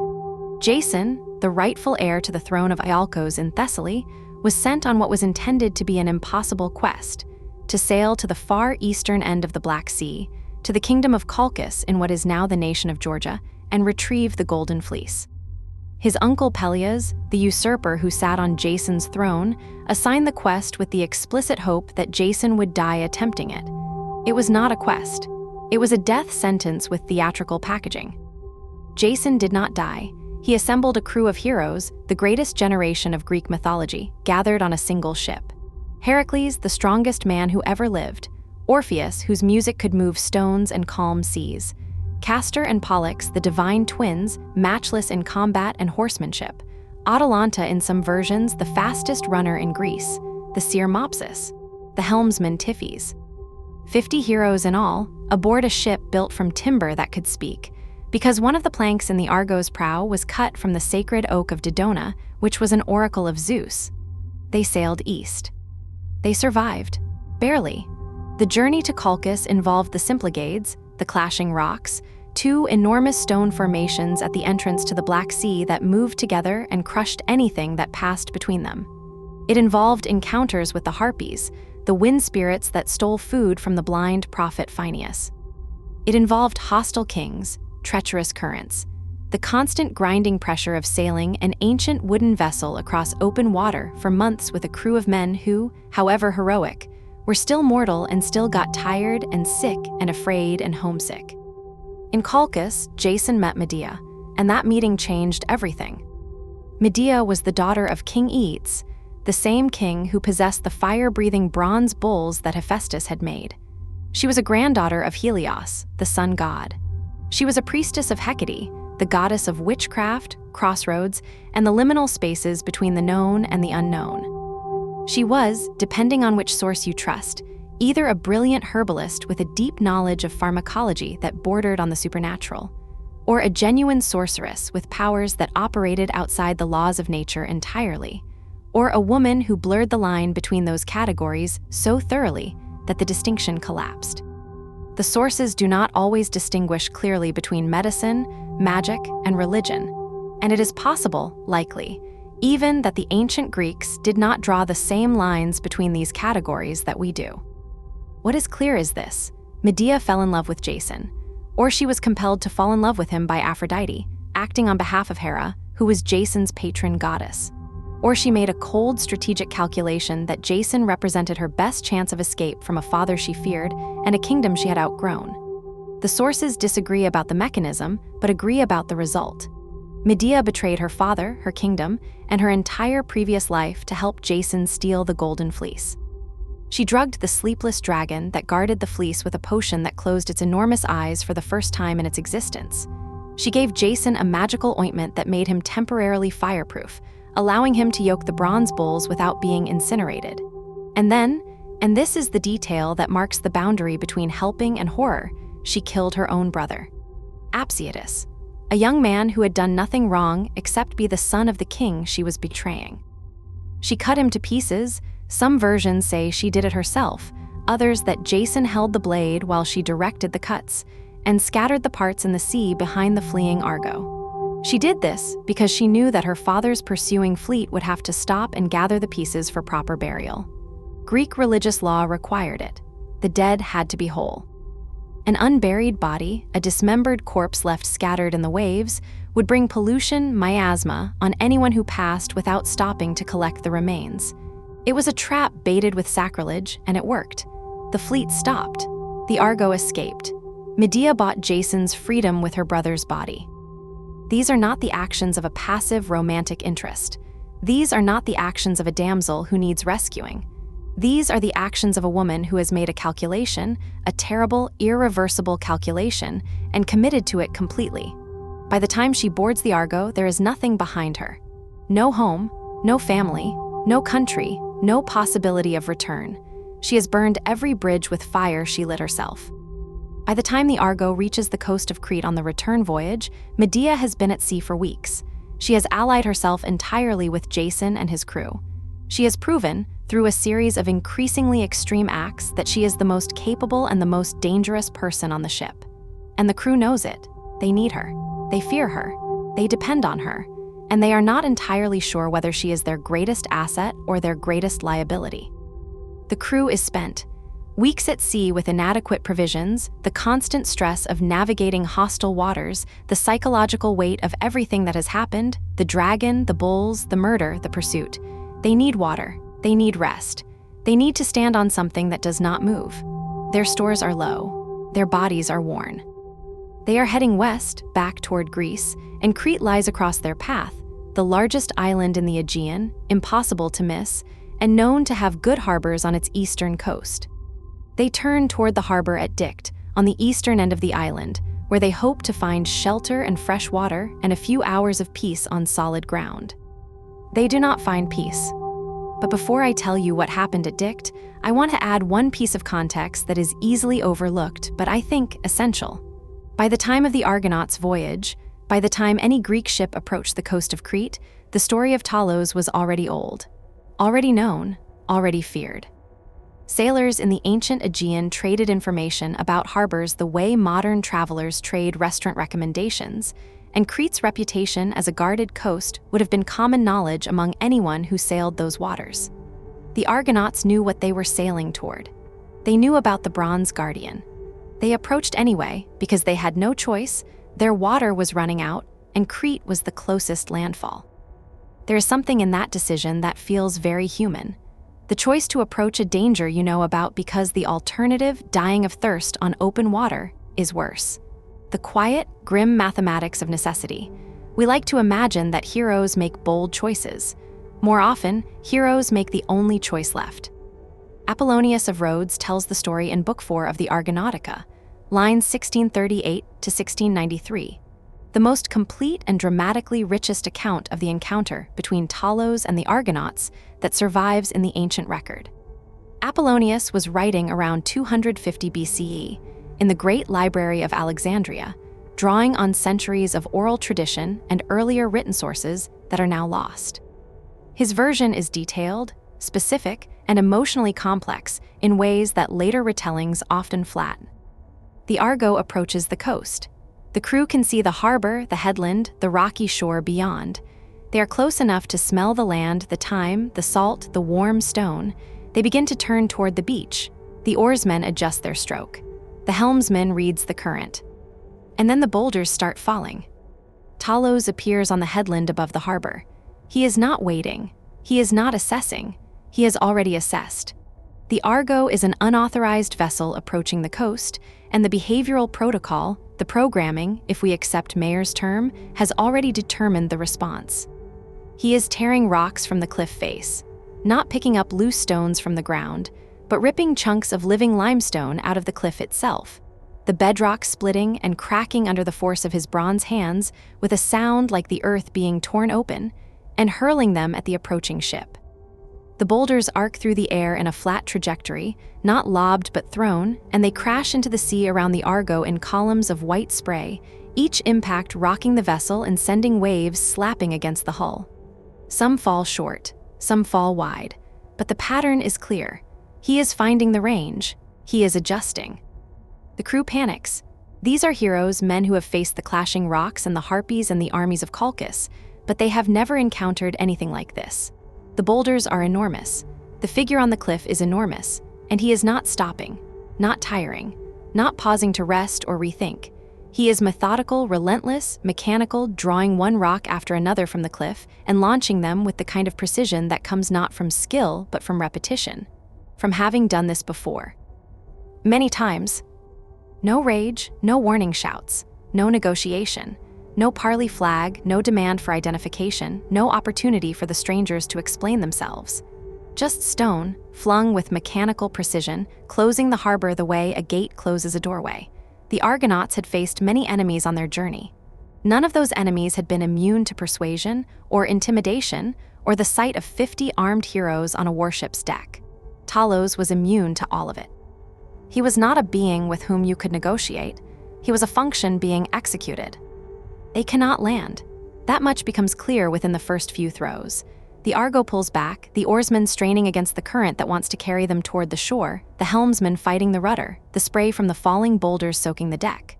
Jason, the rightful heir to the throne of Iolcos in Thessaly, was sent on what was intended to be an impossible quest, to sail to the far eastern end of the Black Sea, to the kingdom of Colchis in what is now the nation of Georgia, and retrieve the Golden Fleece. His uncle Peleus, the usurper who sat on Jason's throne, assigned the quest with the explicit hope that Jason would die attempting it. It was not a quest. It was a death sentence with theatrical packaging. Jason did not die. He assembled a crew of heroes, the greatest generation of Greek mythology, gathered on a single ship. Heracles, the strongest man who ever lived. Orpheus, whose music could move stones and calm seas. Castor and Pollux, the divine twins, matchless in combat and horsemanship. Atalanta, in some versions, the fastest runner in Greece. The seer Mopsus. The helmsman Tiphys. 50 heroes in all, aboard a ship built from timber that could speak, because one of the planks in the Argo's prow was cut from the sacred oak of Dodona, which was an oracle of Zeus. They sailed east. They survived. Barely. The journey to Colchis involved the Symplegades, the clashing rocks, two enormous stone formations at the entrance to the Black Sea that moved together and crushed anything that passed between them. It involved encounters with the Harpies, the wind spirits that stole food from the blind prophet Phineus. It involved hostile kings, treacherous currents, the constant grinding pressure of sailing an ancient wooden vessel across open water for months with a crew of men who, however heroic, were still mortal and still got tired and sick and afraid and homesick. In Colchis, Jason met Medea, and that meeting changed everything. Medea was the daughter of King Aetes, the same king who possessed the fire-breathing bronze bulls that Hephaestus had made. She was a granddaughter of Helios, the sun god. She was a priestess of Hecate, the goddess of witchcraft, crossroads, and the liminal spaces between the known and the unknown. She was, depending on which source you trust, either a brilliant herbalist with a deep knowledge of pharmacology that bordered on the supernatural, or a genuine sorceress with powers that operated outside the laws of nature entirely, or a woman who blurred the line between those categories so thoroughly that the distinction collapsed. The sources do not always distinguish clearly between medicine, magic, and religion, and it is possible, likely, even that the ancient Greeks did not draw the same lines between these categories that we do. What is clear is this: Medea fell in love with Jason, or she was compelled to fall in love with him by Aphrodite, acting on behalf of Hera, who was Jason's patron goddess. Or she made a cold, strategic calculation that Jason represented her best chance of escape from a father she feared and a kingdom she had outgrown. The sources disagree about the mechanism, but agree about the result. Medea betrayed her father, her kingdom, and her entire previous life to help Jason steal the Golden Fleece. She drugged the sleepless dragon that guarded the fleece with a potion that closed its enormous eyes for the first time in its existence. She gave Jason a magical ointment that made him temporarily fireproof, allowing him to yoke the bronze bulls without being incinerated. And then, and this is the detail that marks the boundary between helping and horror, she killed her own brother, Hephaestus, a young man who had done nothing wrong except be the son of the king she was betraying. She cut him to pieces. Some versions say she did it herself, others that Jason held the blade while she directed the cuts, and scattered the parts in the sea behind the fleeing Argo. She did this because she knew that her father's pursuing fleet would have to stop and gather the pieces for proper burial. Greek religious law required it. The dead had to be whole. An unburied body, a dismembered corpse left scattered in the waves, would bring pollution, miasma, on anyone who passed without stopping to collect the remains. It was a trap baited with sacrilege, and it worked. The fleet stopped. The Argo escaped. Medea bought Jason's freedom with her brother's body. These are not the actions of a passive romantic interest. These are not the actions of a damsel who needs rescuing. These are the actions of a woman who has made a calculation, a terrible, irreversible calculation, and committed to it completely. By the time she boards the Argo, there is nothing behind her. No home, no family, no country, no possibility of return. She has burned every bridge with fire she lit herself. By the time the Argo reaches the coast of Crete on the return voyage, Medea has been at sea for weeks. She has allied herself entirely with Jason and his crew. She has proven, through a series of increasingly extreme acts, that she is the most capable and the most dangerous person on the ship. And the crew knows it. They need her. They fear her. They depend on her. And they are not entirely sure whether she is their greatest asset or their greatest liability. The crew is spent. Weeks at sea with inadequate provisions, the constant stress of navigating hostile waters, the psychological weight of everything that has happened, the dragon, the bulls, the murder, the pursuit. They need water. They need rest. They need to stand on something that does not move. Their stores are low. Their bodies are worn. They are heading west, back toward Greece, and Crete lies across their path, the largest island in the Aegean, impossible to miss, and known to have good harbors on its eastern coast. They turn toward the harbor at Dicte, on the eastern end of the island, where they hope to find shelter and fresh water and a few hours of peace on solid ground. They do not find peace. But before I tell you what happened at Dict, I want to add one piece of context that is easily overlooked, but I think essential. By the time of the Argonauts' voyage, by the time any Greek ship approached the coast of Crete, the story of Talos was already old, already known, already feared. Sailors in the ancient Aegean traded information about harbors the way modern travelers trade restaurant recommendations, and Crete's reputation as a guarded coast would have been common knowledge among anyone who sailed those waters. The Argonauts knew what they were sailing toward. They knew about the Bronze Guardian. They approached anyway because they had no choice, their water was running out, and Crete was the closest landfall. There is something in that decision that feels very human. The choice to approach a danger you know about because the alternative, dying of thirst on open water, is worse. The quiet, grim mathematics of necessity. We like to imagine that heroes make bold choices. More often, heroes make the only choice left. Apollonius of Rhodes tells the story in Book 4 of the Argonautica, lines 1638 to 1693, the most complete and dramatically richest account of the encounter between Talos and the Argonauts that survives in the ancient record. Apollonius was writing around 250 BCE in the Great Library of Alexandria, drawing on centuries of oral tradition and earlier written sources that are now lost. His version is detailed, specific, and emotionally complex in ways that later retellings often flatten. The Argo approaches the coast. The crew can see the harbor, the headland, the rocky shore beyond. They are close enough to smell the land, the thyme, the salt, the warm stone. They begin to turn toward the beach. The oarsmen adjust their stroke. The helmsman reads the current. And then the boulders start falling. Talos appears on the headland above the harbor. He is not waiting. He is not assessing. He has already assessed. The Argo is an unauthorized vessel approaching the coast, and the behavioral protocol, the programming, if we accept Mayer's term, has already determined the response. He is tearing rocks from the cliff face, not picking up loose stones from the ground, but ripping chunks of living limestone out of the cliff itself, the bedrock splitting and cracking under the force of his bronze hands with a sound like the earth being torn open, and hurling them at the approaching ship. The boulders arc through the air in a flat trajectory, not lobbed but thrown, and they crash into the sea around the Argo in columns of white spray, each impact rocking the vessel and sending waves slapping against the hull. Some fall short, some fall wide, but the pattern is clear. He is finding the range. He is adjusting. The crew panics. These are heroes, men who have faced the clashing rocks and the harpies and the armies of Colchis, but they have never encountered anything like this. The boulders are enormous. The figure on the cliff is enormous, and he is not stopping, not tiring, not pausing to rest or rethink. He is methodical, relentless, mechanical, drawing one rock after another from the cliff and launching them with the kind of precision that comes not from skill but from repetition, from having done this before. Many times. No rage, no warning shouts, no negotiation. No parley flag, no demand for identification, no opportunity for the strangers to explain themselves. Just stone, flung with mechanical precision, closing the harbor the way a gate closes a doorway. The Argonauts had faced many enemies on their journey. None of those enemies had been immune to persuasion, or intimidation, or the sight of 50 armed heroes on a warship's deck. Talos was immune to all of it. He was not a being with whom you could negotiate. He was a function being executed. They cannot land. That much becomes clear within the first few throws. The Argo pulls back, the oarsmen straining against the current that wants to carry them toward the shore, the helmsman fighting the rudder, the spray from the falling boulders soaking the deck.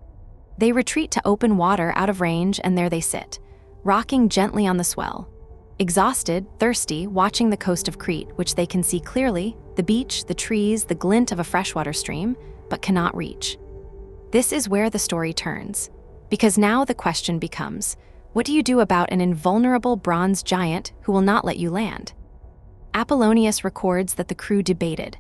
They retreat to open water out of range, and there they sit, rocking gently on the swell. Exhausted, thirsty, watching the coast of Crete, which they can see clearly, the beach, the trees, the glint of a freshwater stream, but cannot reach. This is where the story turns. Because now the question becomes, what do you do about an invulnerable bronze giant who will not let you land? Apollonius records that the crew debated.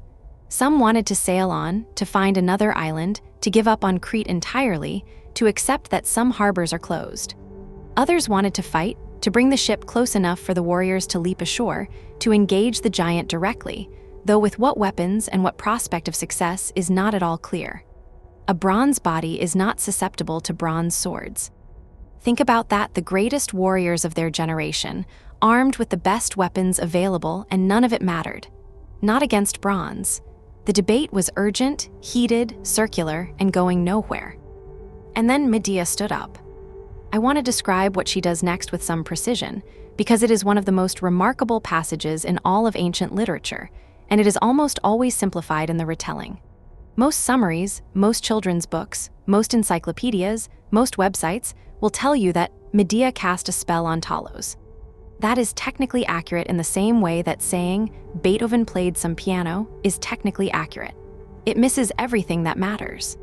Some wanted to sail on, to find another island, to give up on Crete entirely, to accept that some harbors are closed. Others wanted to fight, to bring the ship close enough for the warriors to leap ashore, to engage the giant directly, though with what weapons and what prospect of success is not at all clear. A bronze body is not susceptible to bronze swords. Think about that, the greatest warriors of their generation, armed with the best weapons available, and none of it mattered. Not against bronze. The debate was urgent, heated, circular, and going nowhere. And then Medea stood up. I want to describe what she does next with some precision, because it is one of the most remarkable passages in all of ancient literature, and it is almost always simplified in the retelling. Most summaries, most children's books, most encyclopedias, most websites will tell you that Medea cast a spell on Talos. That is technically accurate in the same way that saying Beethoven played some piano is technically accurate. It misses everything that matters.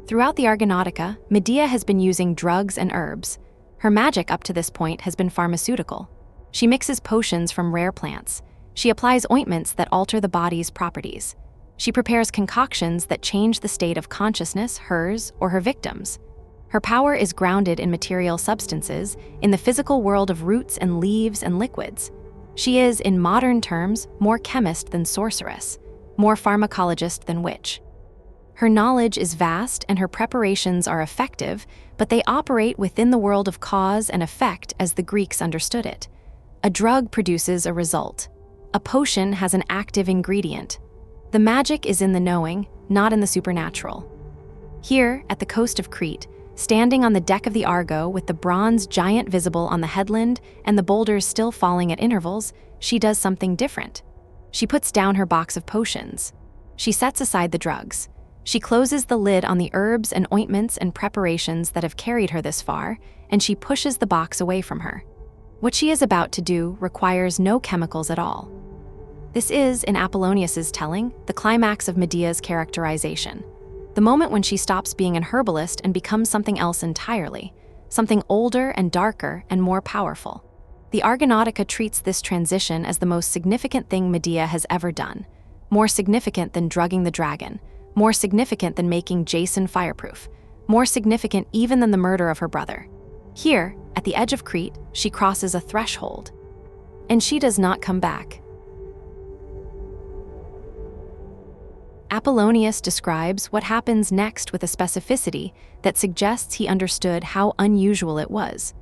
Throughout the Argonautica, Medea has been using drugs and herbs. Her magic up to this point has been pharmaceutical. She mixes potions from rare plants. She applies ointments that alter the body's properties. She prepares concoctions that change the state of consciousness, hers or her victims. Her power is grounded in material substances, in the physical world of roots and leaves and liquids. She is, in modern terms, more chemist than sorceress, more pharmacologist than witch. Her knowledge is vast and her preparations are effective, but they operate within the world of cause and effect as the Greeks understood it. A drug produces a result. A potion has an active ingredient. The magic is in the knowing, not in the supernatural. Here, at the coast of Crete, standing on the deck of the Argo with the bronze giant visible on the headland and the boulders still falling at intervals, she does something different. She puts down her box of potions. She sets aside the drugs. She closes the lid on the herbs and ointments and preparations that have carried her this far, and she pushes the box away from her. What she is about to do requires no chemicals at all. This is, in Apollonius's telling, the climax of Medea's characterization. The moment when she stops being an herbalist and becomes something else entirely, something older and darker and more powerful. The Argonautica treats this transition as the most significant thing Medea has ever done, more significant than drugging the dragon, more significant than making Jason fireproof, more significant even than the murder of her brother. Here, at the edge of Crete, she crosses a threshold, and she does not come back. Apollonius describes what happens next with a specificity that suggests he understood how unusual it was.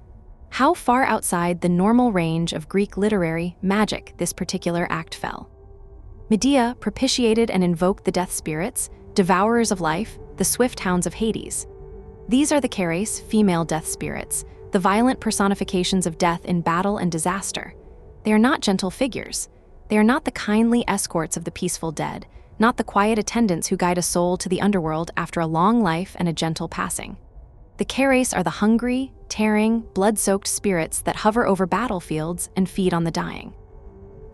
How far outside the normal range of Greek literary magic this particular act fell. Medea propitiated and invoked the death spirits, devourers of life, the swift hounds of Hades. These are the Keres, female death spirits, the violent personifications of death in battle and disaster. They are not gentle figures. They are not the kindly escorts of the peaceful dead, not the quiet attendants who guide a soul to the underworld after a long life and a gentle passing. The Keres are the hungry, tearing, blood-soaked spirits that hover over battlefields and feed on the dying.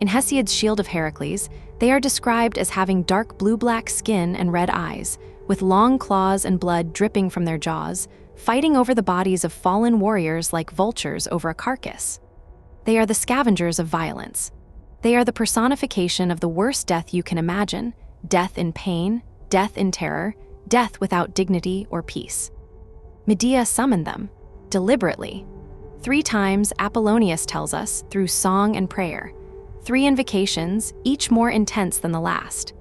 In Hesiod's Shield of Heracles, they are described as having dark blue-black skin and red eyes, with long claws and blood dripping from their jaws, fighting over the bodies of fallen warriors like vultures over a carcass. They are the scavengers of violence. They are the personification of the worst death you can imagine, death in pain, death in terror, death without dignity or peace. Medea summoned them, deliberately. 3 times, Apollonius tells us, through song and prayer. 3 invocations, each more intense than the last.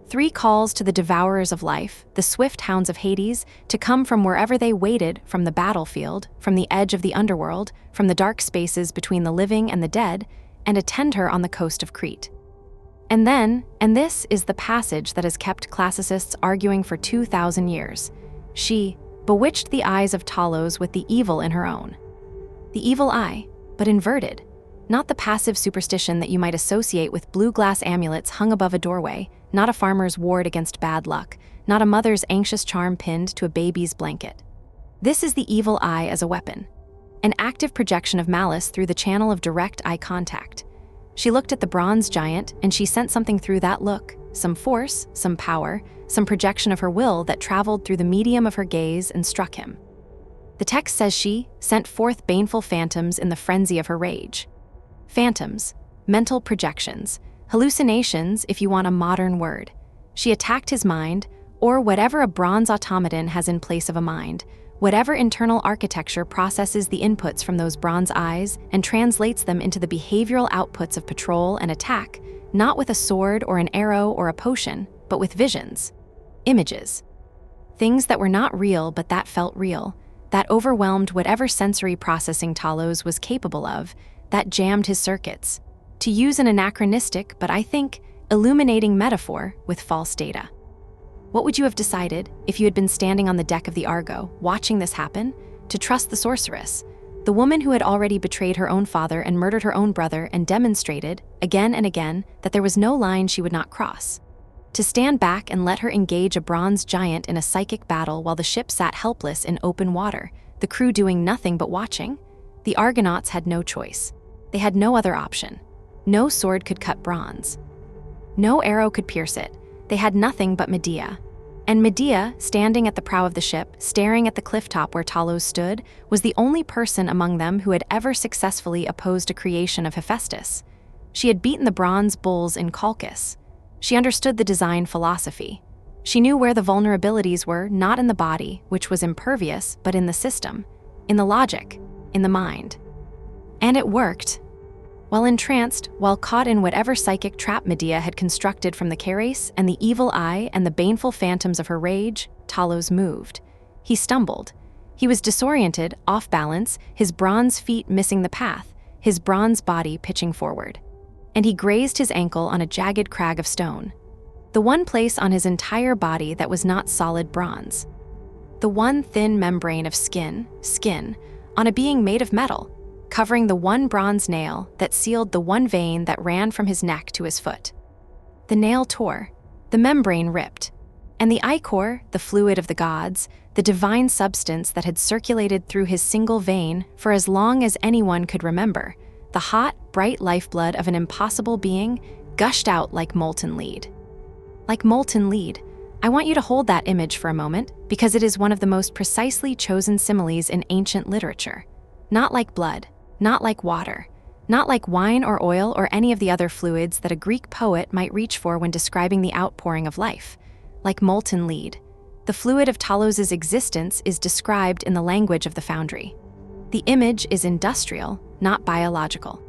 3 calls to the devourers of life, the swift hounds of Hades, to come from wherever they waited, from the battlefield, from the edge of the underworld, from the dark spaces between the living and the dead, and attend her on the coast of Crete. And then, and this is the passage that has kept classicists arguing for 2,000 years, she bewitched the eyes of Talos with the evil in her own. The evil eye, but inverted, not the passive superstition that you might associate with blue glass amulets hung above a doorway, not a farmer's ward against bad luck, not a mother's anxious charm pinned to a baby's blanket. This is the evil eye as a weapon, an active projection of malice through the channel of direct eye contact. She looked at the bronze giant, and she sent something through that look, some force, some power, some projection of her will that traveled through the medium of her gaze and struck him. The text says she sent forth baneful phantoms in the frenzy of her rage. Phantoms, mental projections, hallucinations if you want a modern word. She attacked his mind, or whatever a bronze automaton has in place of a mind, whatever internal architecture processes the inputs from those bronze eyes and translates them into the behavioral outputs of patrol and attack, not with a sword or an arrow or a potion, but with visions, images. Things that were not real but that felt real, that overwhelmed whatever sensory processing Talos was capable of, that jammed his circuits. To use an anachronistic, but I think, illuminating metaphor with false data. What would you have decided if you had been standing on the deck of the Argo, watching this happen? To trust the sorceress, the woman who had already betrayed her own father and murdered her own brother and demonstrated, again and again, that there was no line she would not cross. To stand back and let her engage a bronze giant in a psychic battle while the ship sat helpless in open water, the crew doing nothing but watching? The Argonauts had no choice. They had no other option. No sword could cut bronze. No arrow could pierce it. They had nothing but Medea. And Medea, standing at the prow of the ship, staring at the clifftop where Talos stood, was the only person among them who had ever successfully opposed a creation of Hephaestus. She had beaten the bronze bulls in Colchis. She understood the design philosophy. She knew where the vulnerabilities were, not in the body, which was impervious, but in the system, in the logic, in the mind. And it worked. While entranced, while caught in whatever psychic trap Medea had constructed from the Charis and the evil eye and the baneful phantoms of her rage, Talos moved. He stumbled. He was disoriented, off balance, his bronze feet missing the path, his bronze body pitching forward. And he grazed his ankle on a jagged crag of stone. The one place on his entire body that was not solid bronze. The one thin membrane of skin, on a being made of metal, covering the one bronze nail that sealed the one vein that ran from his neck to his foot. The nail tore, the membrane ripped, and the ichor, the fluid of the gods, the divine substance that had circulated through his single vein for as long as anyone could remember, the hot, bright lifeblood of an impossible being, gushed out like molten lead. Like molten lead. I want you to hold that image for a moment because it is one of the most precisely chosen similes in ancient literature. Not like blood. Not like water, not like wine or oil or any of the other fluids that a Greek poet might reach for when describing the outpouring of life. Like molten lead. The fluid of Talos' existence is described in the language of the foundry. The image is industrial, not biological.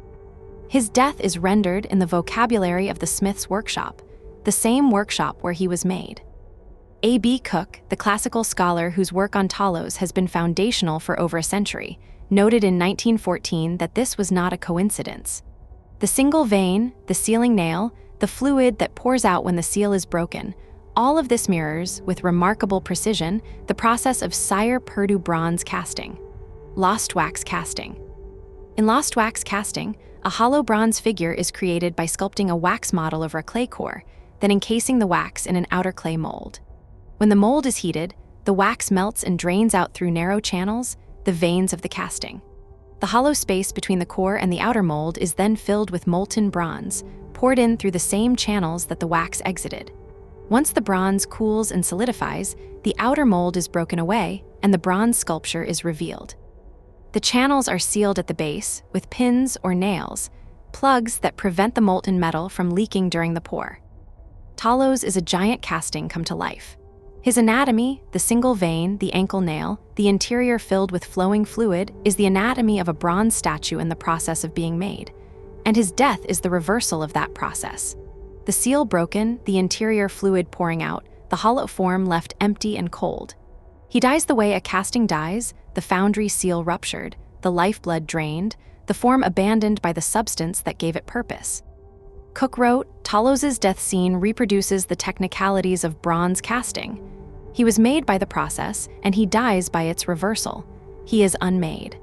His death is rendered in the vocabulary of the smith's workshop, the same workshop where he was made. A.B. Cook, the classical scholar whose work on Talos has been foundational for over a century, noted in 1914 that this was not a coincidence. The single vein, the sealing nail, the fluid that pours out when the seal is broken, all of this mirrors, with remarkable precision, the process of Sire Purdue bronze casting, lost wax casting. In lost wax casting, a hollow bronze figure is created by sculpting a wax model over a clay core, then encasing the wax in an outer clay mold. When the mold is heated, the wax melts and drains out through narrow channels, the veins of the casting. The hollow space between the core and the outer mold is then filled with molten bronze, poured in through the same channels that the wax exited. Once the bronze cools and solidifies, the outer mold is broken away and the bronze sculpture is revealed. The channels are sealed at the base with pins or nails, plugs that prevent the molten metal from leaking during the pour. Talos is a giant casting come to life. His anatomy, the single vein, the ankle nail, the interior filled with flowing fluid, is the anatomy of a bronze statue in the process of being made. And his death is the reversal of that process. The seal broken, the interior fluid pouring out, the hollow form left empty and cold. He dies the way a casting dies, the foundry seal ruptured, the lifeblood drained, the form abandoned by the substance that gave it purpose. Cook wrote, Talos' death scene reproduces the technicalities of bronze casting. He was made by the process, and he dies by its reversal. He is unmade.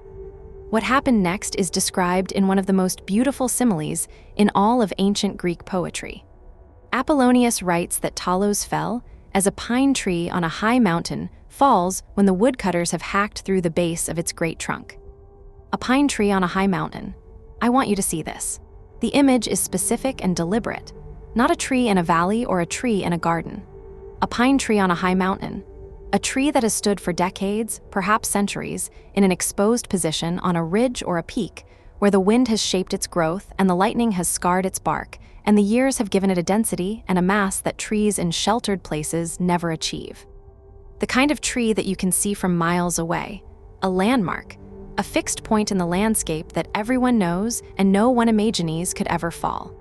What happened next is described in one of the most beautiful similes in all of ancient Greek poetry. Apollonius writes that Talos fell, as a pine tree on a high mountain falls when the woodcutters have hacked through the base of its great trunk. A pine tree on a high mountain. I want you to see this. The image is specific and deliberate, not a tree in a valley or a tree in a garden. A pine tree on a high mountain, a tree that has stood for decades, perhaps centuries, in an exposed position on a ridge or a peak, where the wind has shaped its growth and the lightning has scarred its bark, and the years have given it a density and a mass that trees in sheltered places never achieve. The kind of tree that you can see from miles away, a landmark, a fixed point in the landscape that everyone knows and no one imagines could ever fall.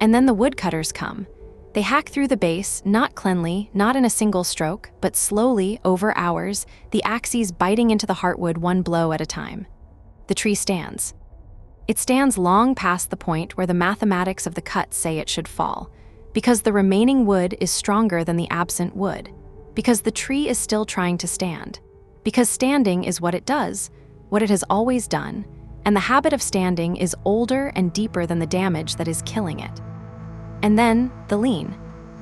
And then the woodcutters come. They hack through the base, not cleanly, not in a single stroke, but slowly, over hours, the axes biting into the heartwood one blow at a time. The tree stands. It stands long past the point where the mathematics of the cut say it should fall, because the remaining wood is stronger than the absent wood, because the tree is still trying to stand, because standing is what it does, what it has always done, and the habit of standing is older and deeper than the damage that is killing it. And then, the lean.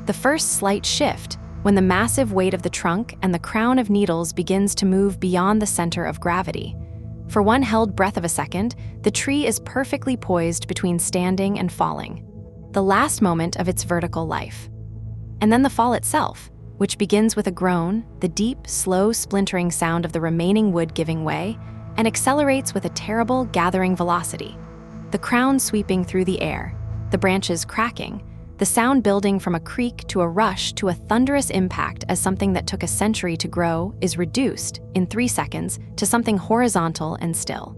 The first slight shift, when the massive weight of the trunk and the crown of needles begins to move beyond the center of gravity. For one held breath of a second, the tree is perfectly poised between standing and falling, the last moment of its vertical life. And then the fall itself, which begins with a groan, the deep, slow splintering sound of the remaining wood giving way, and accelerates with a terrible, gathering velocity. The crown sweeping through the air, the branches cracking, the sound building from a creak to a rush to a thunderous impact as something that took a century to grow is reduced, in 3 seconds, to something horizontal and still.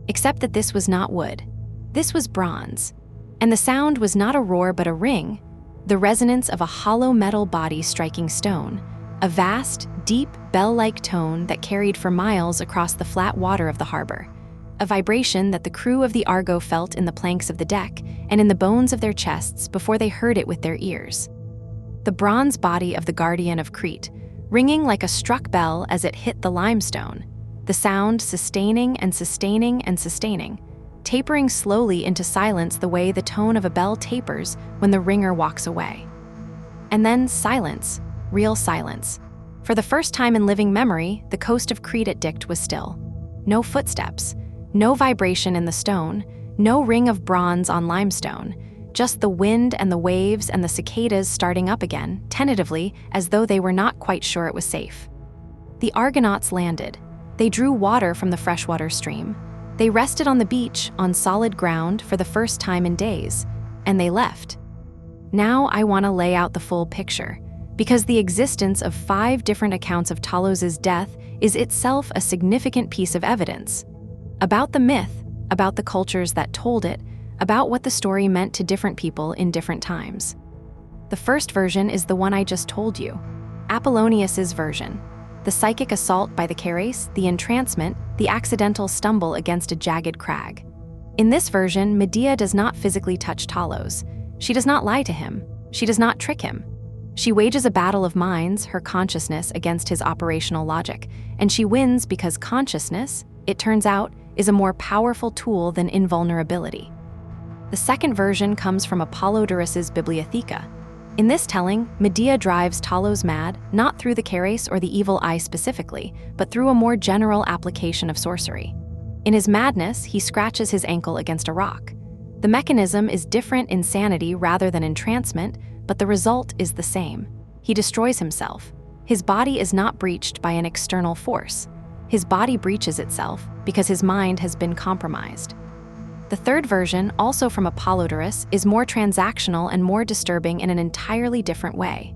Except that this was not wood. This was bronze. And the sound was not a roar but a ring, the resonance of a hollow metal body striking stone, a vast, deep, bell-like tone that carried for miles across the flat water of the harbor, a vibration that the crew of the Argo felt in the planks of the deck and in the bones of their chests before they heard it with their ears. The bronze body of the Guardian of Crete, ringing like a struck bell as it hit the limestone, the sound sustaining and sustaining and sustaining, tapering slowly into silence the way the tone of a bell tapers when the ringer walks away. And then silence, real silence. For the first time in living memory, the coast of Crete at Dict was still. No footsteps, no vibration in the stone, no ring of bronze on limestone, just the wind and the waves and the cicadas starting up again, tentatively, as though they were not quite sure it was safe. The Argonauts landed. They drew water from the freshwater stream. They rested on the beach, on solid ground, for the first time in days, and they left. Now I want to lay out the full picture, because the existence of 5 different accounts of Talos's death is itself a significant piece of evidence. About the myth, about the cultures that told it, about what the story meant to different people in different times. The first version is the one I just told you, Apollonius's version. The psychic assault by the Keres, the entrancement, the accidental stumble against a jagged crag. In this version, Medea does not physically touch Talos. She does not lie to him. She does not trick him. She wages a battle of minds, her consciousness against his operational logic, and she wins because consciousness, it turns out, is a more powerful tool than invulnerability. The second version comes from Apollodorus's Bibliotheca. In this telling, Medea drives Talos mad, not through the Keres or the evil eye specifically, but through a more general application of sorcery. In his madness, he scratches his ankle against a rock. The mechanism is different in sanity rather than entrancement, but the result is the same. He destroys himself. His body is not breached by an external force. His body breaches itself because his mind has been compromised. The third version, also from Apollodorus, is more transactional and more disturbing in an entirely different way.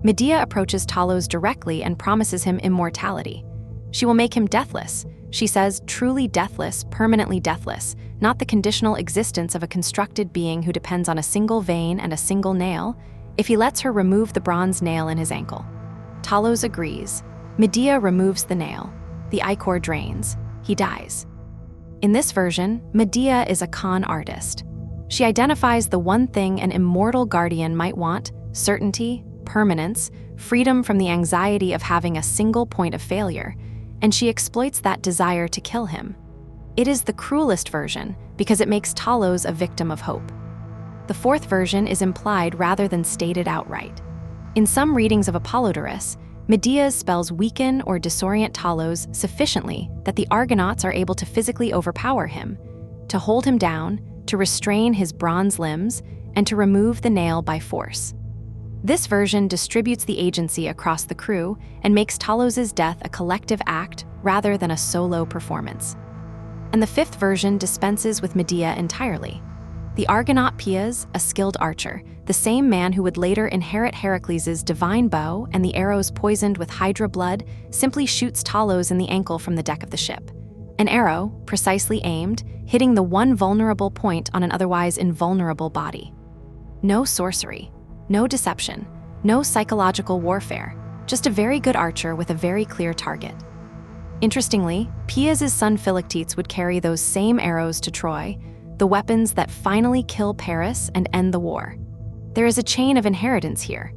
Medea approaches Talos directly and promises him immortality. She will make him deathless. She says, truly deathless, permanently deathless, not the conditional existence of a constructed being who depends on a single vein and a single nail, if he lets her remove the bronze nail in his ankle. Talos agrees. Medea removes the nail. The ichor drains. He dies. In this version, Medea is a con artist. She identifies the one thing an immortal guardian might want: certainty, permanence, freedom from the anxiety of having a single point of failure, and she exploits that desire to kill him. It is the cruelest version because it makes Talos a victim of hope. The fourth version is implied rather than stated outright. In some readings of Apollodorus, Medea's spells weaken or disorient Talos sufficiently that the Argonauts are able to physically overpower him, to hold him down, to restrain his bronze limbs, and to remove the nail by force. This version distributes the agency across the crew and makes Talos's death a collective act rather than a solo performance. And the fifth version dispenses with Medea entirely. The Argonaut Pias, a skilled archer, the same man who would later inherit Heracles' divine bow and the arrows poisoned with Hydra blood, simply shoots Talos in the ankle from the deck of the ship. An arrow, precisely aimed, hitting the one vulnerable point on an otherwise invulnerable body. No sorcery. No deception, no psychological warfare, just a very good archer with a very clear target. Interestingly, Pias's son Philoctetes would carry those same arrows to Troy, the weapons that finally kill Paris and end the war. There is a chain of inheritance here.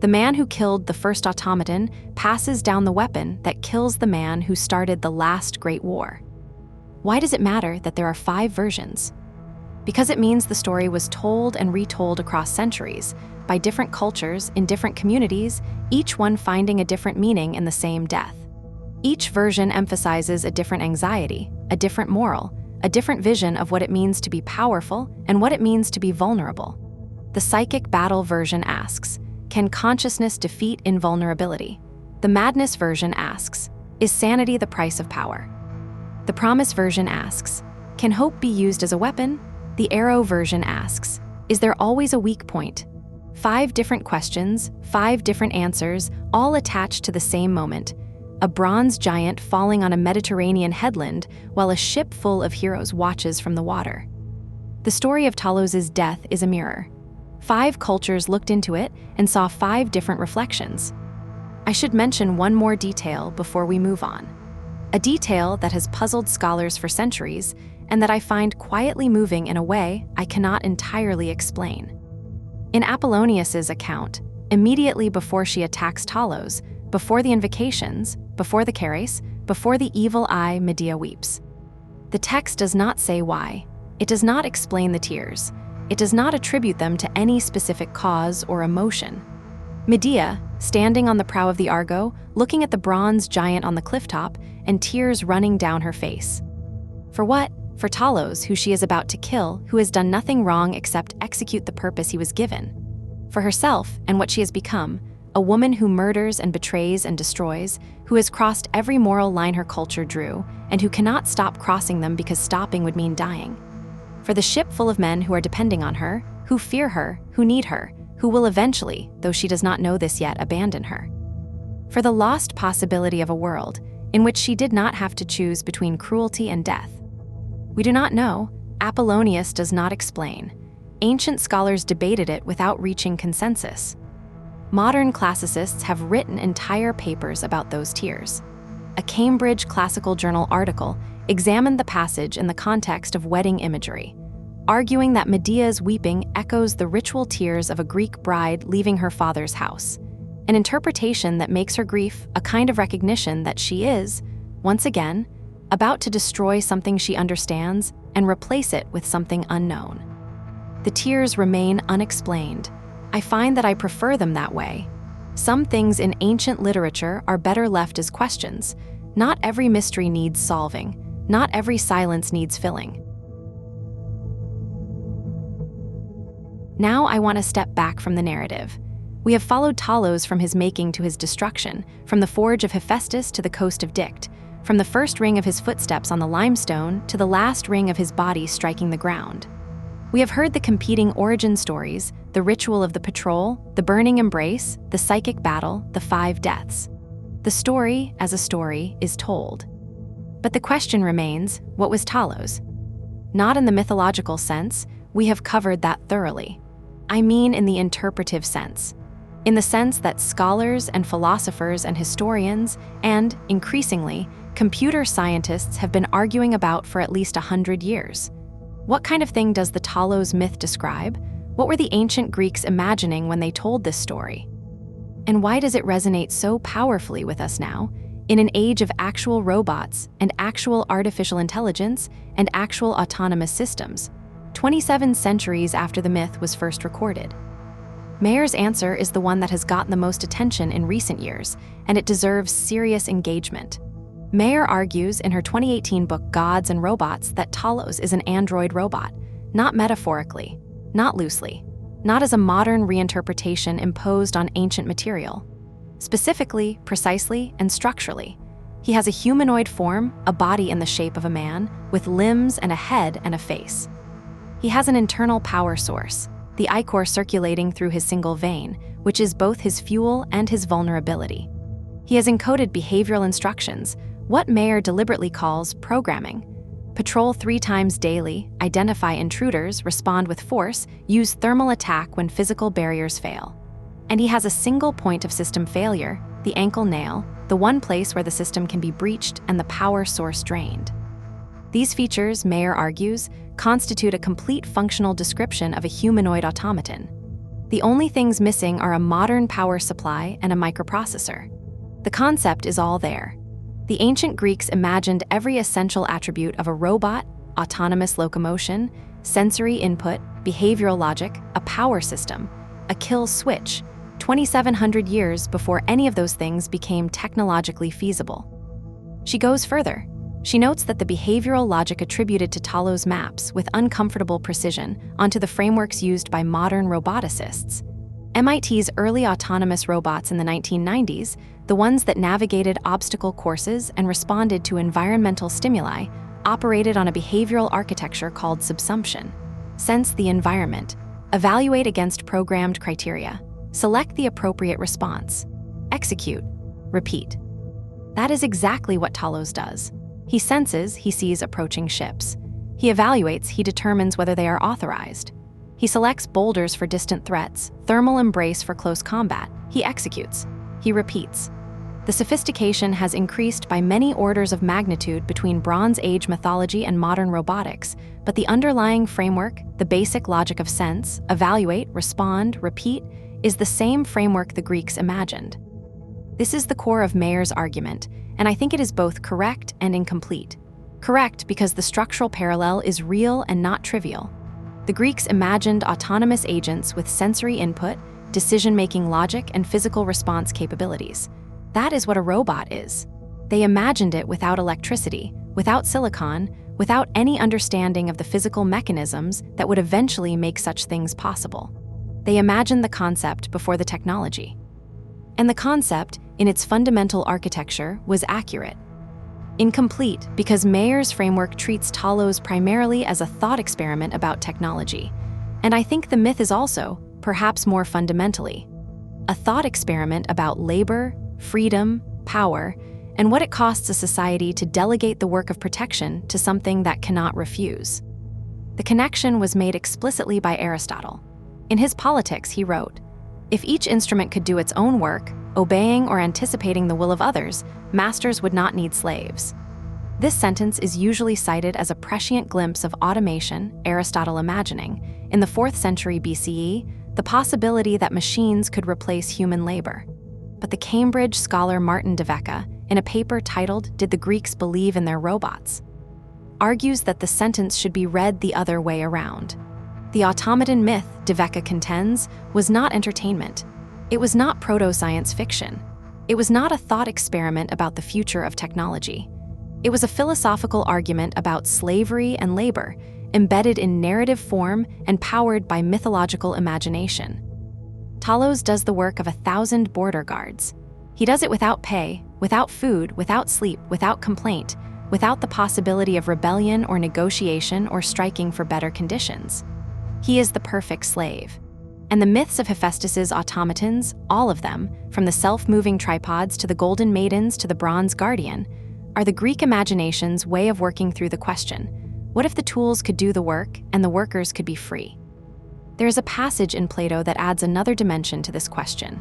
The man who killed the first automaton passes down the weapon that kills the man who started the last great war. Why does it matter that there are 5 versions? Because it means the story was told and retold across centuries, by different cultures in different communities, each one finding a different meaning in the same death. Each version emphasizes a different anxiety, a different moral, a different vision of what it means to be powerful and what it means to be vulnerable. The psychic battle version asks, can consciousness defeat invulnerability? The madness version asks, is sanity the price of power? The promise version asks, can hope be used as a weapon? The arrow version asks, is there always a weak point? 5 different questions, 5 different answers, all attached to the same moment. A bronze giant falling on a Mediterranean headland while a ship full of heroes watches from the water. The story of Talos's death is a mirror. 5 cultures looked into it and saw 5 different reflections. I should mention one more detail before we move on. A detail that has puzzled scholars for centuries and that I find quietly moving in a way I cannot entirely explain. In Apollonius's account, immediately before she attacks Talos, before the invocations, before the Charis, before the evil eye, Medea weeps. The text does not say why. It does not explain the tears. It does not attribute them to any specific cause or emotion. Medea, standing on the prow of the Argo, looking at the bronze giant on the clifftop, and tears running down her face. For what? For Talos, who she is about to kill, who has done nothing wrong except execute the purpose he was given. For herself and what she has become, a woman who murders and betrays and destroys, who has crossed every moral line her culture drew, and who cannot stop crossing them because stopping would mean dying. For the ship full of men who are depending on her, who fear her, who need her, who will eventually, though she does not know this yet, abandon her. For the lost possibility of a world in which she did not have to choose between cruelty and death. We do not know. Apollonius does not explain. Ancient scholars debated it without reaching consensus. Modern classicists have written entire papers about those tears. A Cambridge Classical Journal article examined the passage in the context of wedding imagery, arguing that Medea's weeping echoes the ritual tears of a Greek bride leaving her father's house, an interpretation that makes her grief a kind of recognition that she is, once again, about to destroy something she understands and replace it with something unknown. The tears remain unexplained. I find that I prefer them that way. Some things in ancient literature are better left as questions. Not every mystery needs solving. Not every silence needs filling. Now I want to step back from the narrative. We have followed Talos from his making to his destruction, from the forge of Hephaestus to the coast of Dicte, from the first ring of his footsteps on the limestone to the last ring of his body striking the ground. We have heard the competing origin stories, the ritual of the patrol, the burning embrace, the psychic battle, the 5 deaths. The story, as a story, is told. But the question remains, what was Talos? Not in the mythological sense, we have covered that thoroughly. I mean in the interpretive sense. In the sense that scholars and philosophers and historians, and, increasingly, computer scientists have been arguing about for at least 100 years. What kind of thing does the Talos myth describe? What were the ancient Greeks imagining when they told this story? And why does it resonate so powerfully with us now, in an age of actual robots and actual artificial intelligence and actual autonomous systems, 27 centuries after the myth was first recorded? Mayer's answer is the one that has gotten the most attention in recent years, and it deserves serious engagement. Mayer argues in her 2018 book Gods and Robots that Talos is an android robot, not metaphorically, not loosely, not as a modern reinterpretation imposed on ancient material. Specifically, precisely, and structurally, he has a humanoid form, a body in the shape of a man, with limbs and a head and a face. He has an internal power source, the ichor circulating through his single vein, which is both his fuel and his vulnerability. He has encoded behavioral instructions, what Mayer deliberately calls programming. patrol 3 times daily, identify intruders, respond with force, use thermal attack when physical barriers fail. And he has a single point of system failure, the ankle nail, the one place where the system can be breached and the power source drained. These features, Mayer argues, constitute a complete functional description of a humanoid automaton. The only things missing are a modern power supply and a microprocessor. The concept is all there. The ancient Greeks imagined every essential attribute of a robot: autonomous locomotion, sensory input, behavioral logic, a power system, a kill switch, 2,700 years before any of those things became technologically feasible. She goes further. She notes that the behavioral logic attributed to Talos maps with uncomfortable precision onto the frameworks used by modern roboticists. MIT's early autonomous robots in the 1990s, the ones that navigated obstacle courses and responded to environmental stimuli, operated on a behavioral architecture called subsumption. Sense the environment, evaluate against programmed criteria, select the appropriate response, execute, repeat. That is exactly what Talos does. He senses, he sees approaching ships. He evaluates, he determines whether they are authorized. He selects boulders for distant threats, thermal embrace for close combat. He executes. He repeats. The sophistication has increased by many orders of magnitude between Bronze Age mythology and modern robotics, but the underlying framework, the basic logic of sense, evaluate, respond, repeat, is the same framework the Greeks imagined. This is the core of Mayer's argument, and I think it is both correct and incomplete. Correct because the structural parallel is real and not trivial. The Greeks imagined autonomous agents with sensory input, decision-making logic, and physical response capabilities. That is what a robot is. They imagined it without electricity, without silicon, without any understanding of the physical mechanisms that would eventually make such things possible. They imagined the concept before the technology. And the concept, in its fundamental architecture, was accurate. Incomplete because Mayer's framework treats Talos primarily as a thought experiment about technology. And I think the myth is also, perhaps more fundamentally, a thought experiment about labor, freedom, power, and what it costs a society to delegate the work of protection to something that cannot refuse. The connection was made explicitly by Aristotle. In his Politics, he wrote, "If each instrument could do its own work, obeying or anticipating the will of others, masters would not need slaves." This sentence is usually cited as a prescient glimpse of automation, Aristotle imagining, in the 4th century BCE, the possibility that machines could replace human labor. But the Cambridge scholar Martin Devecca, in a paper titled "Did the Greeks Believe in Their Robots?", argues that the sentence should be read the other way around. The automaton myth, Devecca contends, was not entertainment. It was not proto-science fiction. It was not a thought experiment about the future of technology. It was a philosophical argument about slavery and labor, embedded in narrative form and powered by mythological imagination. Talos does the work of 1,000 border guards. He does it without pay, without food, without sleep, without complaint, without the possibility of rebellion or negotiation or striking for better conditions. He is the perfect slave. And the myths of Hephaestus's automatons, all of them, from the self-moving tripods to the golden maidens to the bronze guardian, are the Greek imagination's way of working through the question, what if the tools could do the work and the workers could be free? There is a passage in Plato that adds another dimension to this question.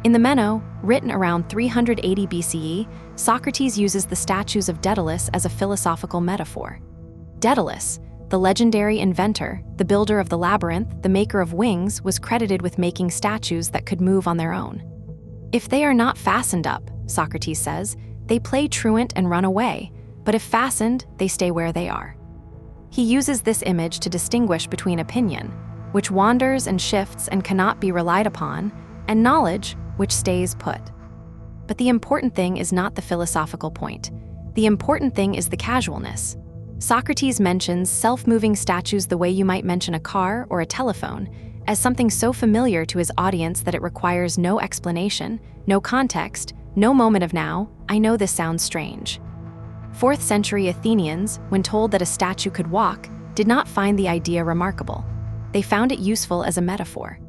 In the Meno, written around 380 BCE, Socrates uses the statues of Daedalus as a philosophical metaphor. Daedalus, the legendary inventor, the builder of the labyrinth, the maker of wings, was credited with making statues that could move on their own. If they are not fastened up, Socrates says, they play truant and run away, but if fastened, they stay where they are. He uses this image to distinguish between opinion, which wanders and shifts and cannot be relied upon, and knowledge, which stays put. But the important thing is not the philosophical point. The important thing is the casualness. Socrates mentions self-moving statues the way you might mention a car or a telephone, as something so familiar to his audience that it requires no explanation, no context, no moment of now. I know this sounds strange. 4th century Athenians, when told that a statue could walk, did not find the idea remarkable. They found it useful as a metaphor.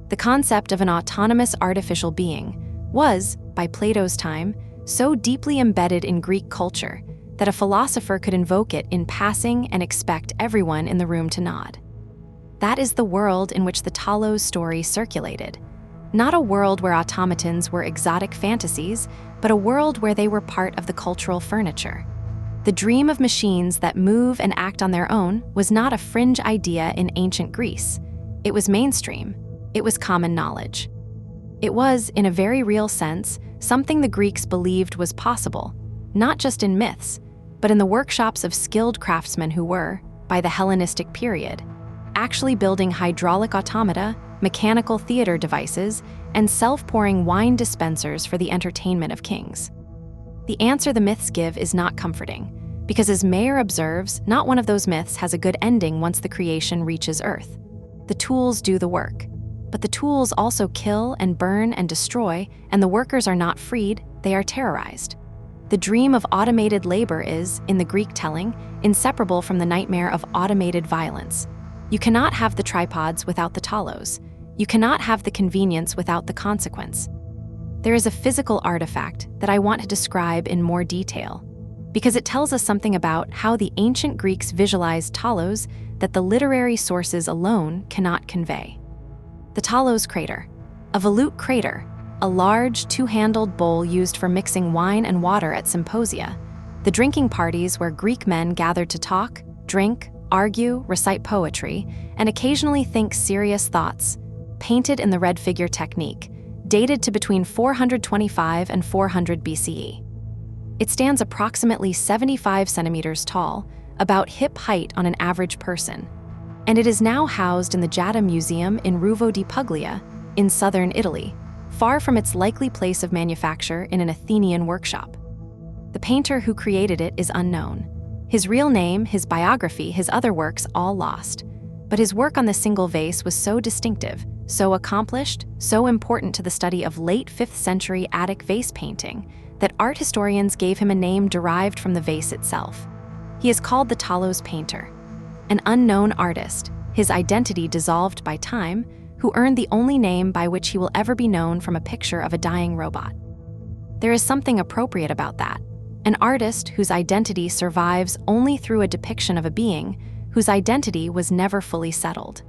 The concept of an autonomous artificial being was, by Plato's time, so deeply embedded in Greek culture that a philosopher could invoke it in passing and expect everyone in the room to nod. That is the world in which the Talos story circulated. Not a world where automatons were exotic fantasies, but a world where they were part of the cultural furniture. The dream of machines that move and act on their own was not a fringe idea in ancient Greece. It was mainstream. It was common knowledge. It was, in a very real sense, something the Greeks believed was possible, not just in myths, but in the workshops of skilled craftsmen who were, by the Hellenistic period, actually building hydraulic automata, mechanical theater devices, and self-pouring wine dispensers for the entertainment of kings. The answer the myths give is not comforting, because as Mayer observes, not one of those myths has a good ending once the creation reaches Earth. The tools do the work, but the tools also kill and burn and destroy, and the workers are not freed, they are terrorized. The dream of automated labor is, in the Greek telling, inseparable from the nightmare of automated violence. You cannot have the tripods without the Talos. You cannot have the convenience without the consequence. There is a physical artifact that I want to describe in more detail, because it tells us something about how the ancient Greeks visualized Talos that the literary sources alone cannot convey. The Talos crater, a volute crater, a large, two-handled bowl used for mixing wine and water at symposia, the drinking parties where Greek men gathered to talk, drink, argue, recite poetry, and occasionally think serious thoughts, painted in the red figure technique, dated to between 425 and 400 BCE. It stands approximately 75 centimeters tall, about hip height on an average person, and it is now housed in the Giada Museum in Ruvo di Puglia, in southern Italy, far from its likely place of manufacture in an Athenian workshop. The painter who created it is unknown. His real name, his biography, his other works all lost. But his work on the single vase was so distinctive, so accomplished, so important to the study of late 5th century Attic vase painting, that art historians gave him a name derived from the vase itself. He is called the Talos painter, an unknown artist, his identity dissolved by time, who earned the only name by which he will ever be known from a picture of a dying robot. There is something appropriate about that. An artist whose identity survives only through a depiction of a being whose identity was never fully settled.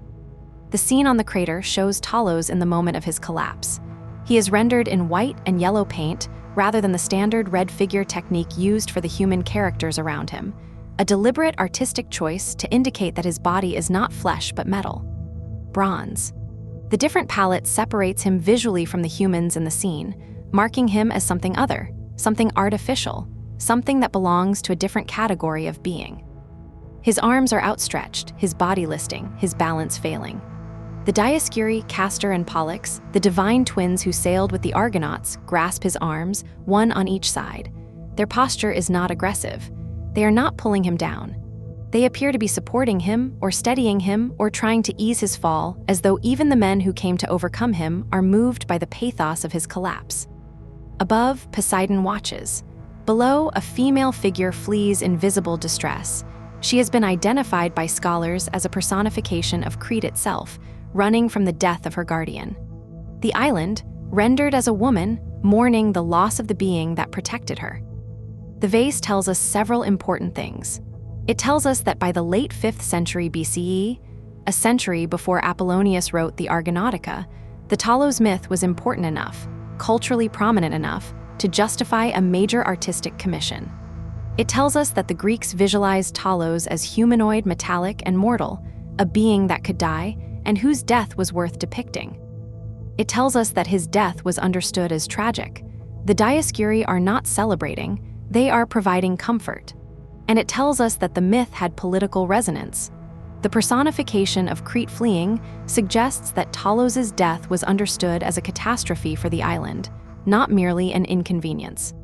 The scene on the crater shows Talos in the moment of his collapse. He is rendered in white and yellow paint rather than the standard red figure technique used for the human characters around him, a deliberate artistic choice to indicate that his body is not flesh but metal. Bronze. The different palette separates him visually from the humans in the scene, marking him as something other, something artificial, something that belongs to a different category of being. His arms are outstretched, his body listing, his balance failing. The Dioscuri, Castor, and Pollux, the divine twins who sailed with the Argonauts, grasp his arms, one on each side. Their posture is not aggressive. They are not pulling him down. They appear to be supporting him, or steadying him, or trying to ease his fall, as though even the men who came to overcome him are moved by the pathos of his collapse. Above, Poseidon watches. Below, a female figure flees in visible distress. She has been identified by scholars as a personification of Crete itself, running from the death of her guardian. The island, rendered as a woman, mourning the loss of the being that protected her. The vase tells us several important things. It tells us that by the late 5th century BCE, a century before Apollonius wrote the Argonautica, the Talos myth was important enough, culturally prominent enough, to justify a major artistic commission. It tells us that the Greeks visualized Talos as humanoid, metallic, and mortal, a being that could die, and whose death was worth depicting. It tells us that his death was understood as tragic. The Dioscuri are not celebrating, they are providing comfort. And it tells us that the myth had political resonance. The personification of Crete fleeing suggests that Talos' death was understood as a catastrophe for the island, not merely an inconvenience.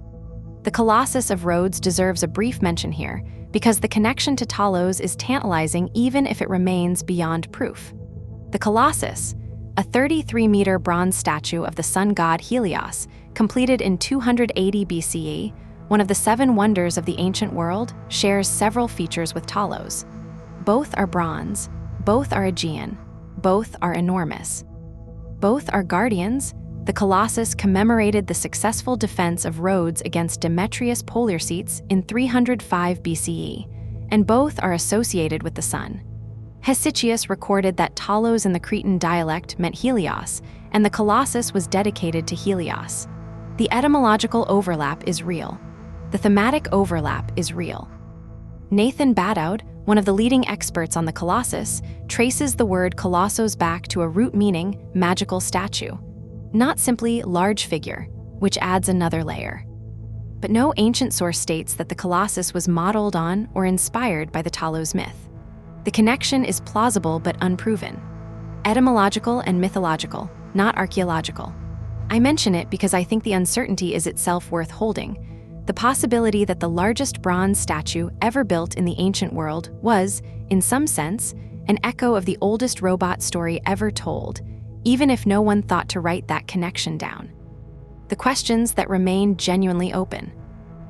The Colossus of Rhodes deserves a brief mention here, because the connection to Talos is tantalizing even if it remains beyond proof. The Colossus, a 33-meter bronze statue of the sun god Helios, completed in 280 BCE, one of the 7 wonders of the ancient world, shares several features with Talos. Both are bronze, both are Aegean, both are enormous. Both are guardians, The Colossus commemorated the successful defense of Rhodes against Demetrius Poliorcetes in 305 BCE, and both are associated with the sun. Hesychius recorded that Talos in the Cretan dialect meant Helios, and the Colossus was dedicated to Helios. The etymological overlap is real. The thematic overlap is real. Nathan Badaud, one of the leading experts on the Colossus, traces the word kolossos back to a root meaning magical statue, not simply large figure, which adds another layer. But no ancient source states that the Colossus was modeled on or inspired by the Talos myth. The connection is plausible but unproven. Etymological and mythological, not archaeological. I mention it because I think the uncertainty is itself worth holding. The possibility that the largest bronze statue ever built in the ancient world was, in some sense, an echo of the oldest robot story ever told, even if no one thought to write that connection down. The questions that remain genuinely open.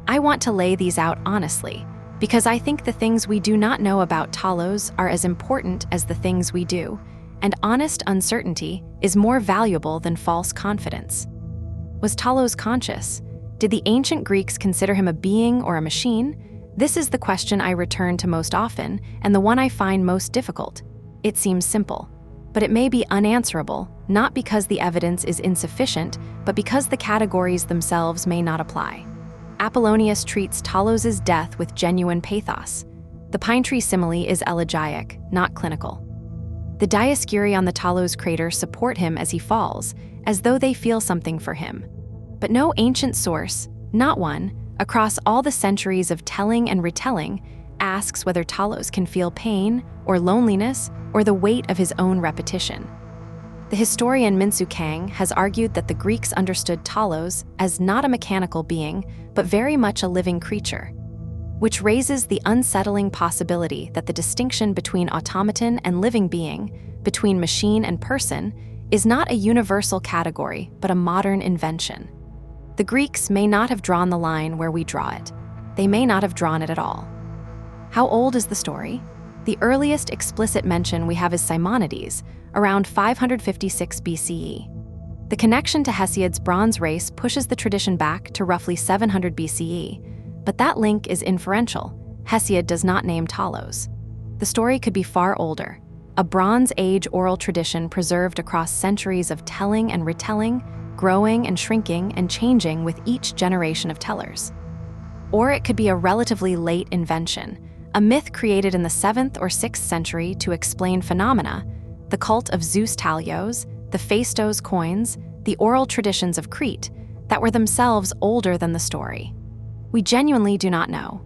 I want to lay these out honestly, because I think the things we do not know about Talos are as important as the things we do, and honest uncertainty is more valuable than false confidence. Was Talos conscious? Did the ancient Greeks consider him a being or a machine? This is the question I return to most often, and the one I find most difficult. It seems simple, but it may be unanswerable, not because the evidence is insufficient, but because the categories themselves may not apply. Apollonius treats Talos' death with genuine pathos. The pine tree simile is elegiac, not clinical. The Dioscuri on the Talos crater support him as he falls, as though they feel something for him. But no ancient source, not one, across all the centuries of telling and retelling, asks whether Talos can feel pain or loneliness or the weight of his own repetition. The historian Minsu Kang has argued that the Greeks understood Talos as not a mechanical being, but very much a living creature, which raises the unsettling possibility that the distinction between automaton and living being, between machine and person, is not a universal category, but a modern invention. The Greeks may not have drawn the line where we draw it. They may not have drawn it at all. How old is the story? The earliest explicit mention we have is Simonides, around 556 BCE. The connection to Hesiod's bronze race pushes the tradition back to roughly 700 BCE, but that link is inferential. Hesiod does not name Talos. The story could be far older, a Bronze Age oral tradition preserved across centuries of telling and retelling, growing and shrinking and changing with each generation of tellers. Or it could be a relatively late invention, a myth created in the 7th or 6th century to explain phenomena, the cult of Zeus Talios, the Phaistos coins, the oral traditions of Crete, that were themselves older than the story. We genuinely do not know.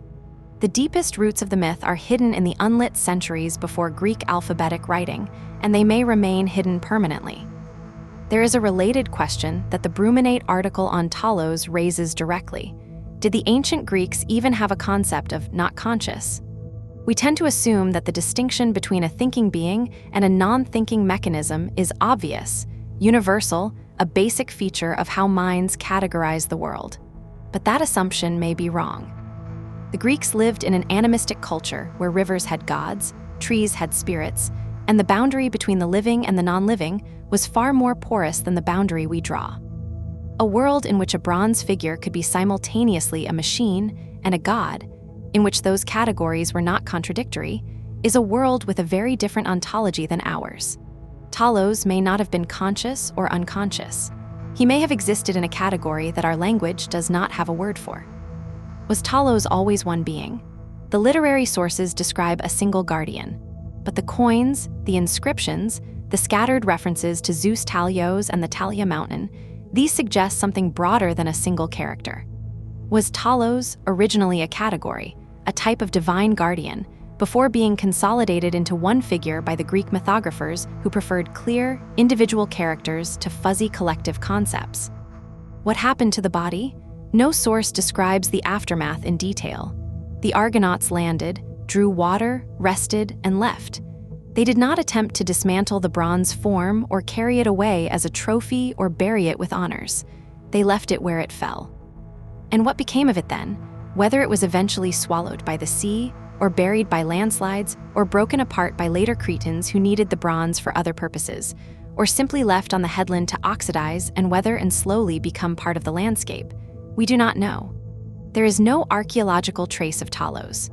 The deepest roots of the myth are hidden in the unlit centuries before Greek alphabetic writing, and they may remain hidden permanently. There is a related question that the Bruminate article on Talos raises directly. Did the ancient Greeks even have a concept of not conscious? We tend to assume that the distinction between a thinking being and a non-thinking mechanism is obvious, universal, a basic feature of how minds categorize the world. But that assumption may be wrong. The Greeks lived in an animistic culture where rivers had gods, trees had spirits, and the boundary between the living and the non-living was far more porous than the boundary we draw. A world in which a bronze figure could be simultaneously a machine and a god, in which those categories were not contradictory, is a world with a very different ontology than ours. Talos may not have been conscious or unconscious. He may have existed in a category that our language does not have a word for. Was Talos always one being? The literary sources describe a single guardian, but the coins, the inscriptions, the scattered references to Zeus Talios and the Talia Mountain, these suggest something broader than a single character. Was Talos originally a category, a type of divine guardian, before being consolidated into one figure by the Greek mythographers who preferred clear, individual characters to fuzzy collective concepts? What happened to the body? No source describes the aftermath in detail. The Argonauts landed, drew water, rested, and left. They did not attempt to dismantle the bronze form or carry it away as a trophy or bury it with honors. They left it where it fell. And what became of it then? Whether it was eventually swallowed by the sea, or buried by landslides, or broken apart by later Cretans who needed the bronze for other purposes, or simply left on the headland to oxidize and weather and slowly become part of the landscape? We do not know. There is no archaeological trace of Talos.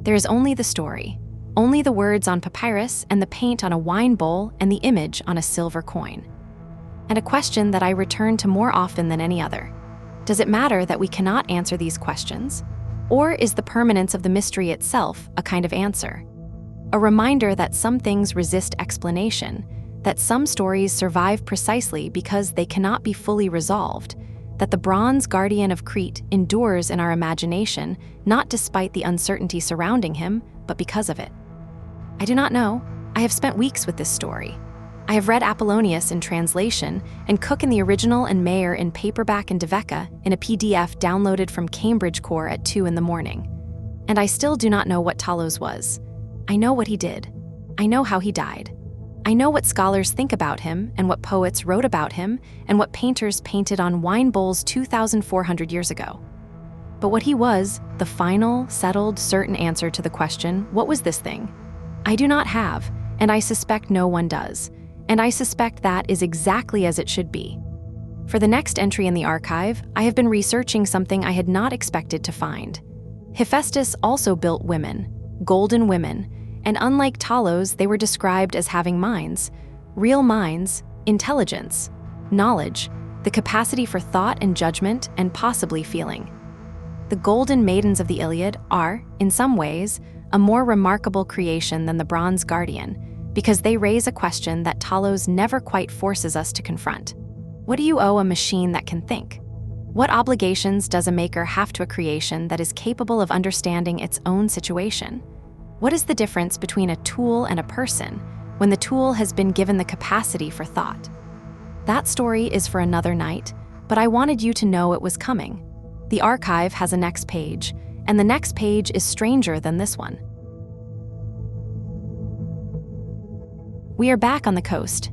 There is only the story, only the words on papyrus and the paint on a wine bowl and the image on a silver coin. And a question that I return to more often than any other. Does it matter that we cannot answer these questions? Or is the permanence of the mystery itself a kind of answer? A reminder that some things resist explanation, that some stories survive precisely because they cannot be fully resolved, that the bronze guardian of Crete endures in our imagination, not despite the uncertainty surrounding him, but because of it. I do not know. I have spent weeks with this story. I have read Apollonius in translation and Cook in the original and Mayer in paperback and Devecca in a PDF downloaded from Cambridge Core at 2 in the morning. And I still do not know what Talos was. I know what he did. I know how he died. I know what scholars think about him and what poets wrote about him and what painters painted on wine bowls 2,400 years ago. But what he was, the final, settled, certain answer to the question, what was this thing? I do not have, and I suspect no one does. And I suspect that is exactly as it should be. For the next entry in the archive, I have been researching something I had not expected to find. Hephaestus also built women, golden women, and unlike Talos, they were described as having minds, real minds, intelligence, knowledge, the capacity for thought and judgment, and possibly feeling. The golden maidens of the Iliad are, in some ways, a more remarkable creation than the bronze guardian, because they raise a question that Talos never quite forces us to confront. What do you owe a machine that can think? What obligations does a maker have to a creation that is capable of understanding its own situation? What is the difference between a tool and a person when the tool has been given the capacity for thought? That story is for another night, but I wanted you to know it was coming. The archive has a next page, and the next page is stranger than this one. We are back on the coast.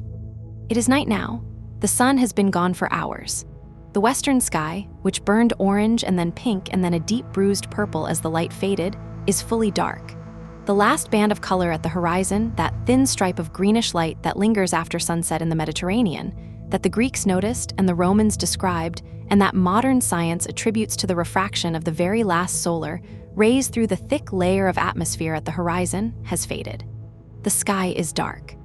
It is night now. The sun has been gone for hours. The western sky, which burned orange and then pink and then a deep bruised purple as the light faded, is fully dark. The last band of color at the horizon, that thin stripe of greenish light that lingers after sunset in the Mediterranean, that the Greeks noticed and the Romans described, and that modern science attributes to the refraction of the very last solar rays through the thick layer of atmosphere at the horizon, has faded. The sky is dark.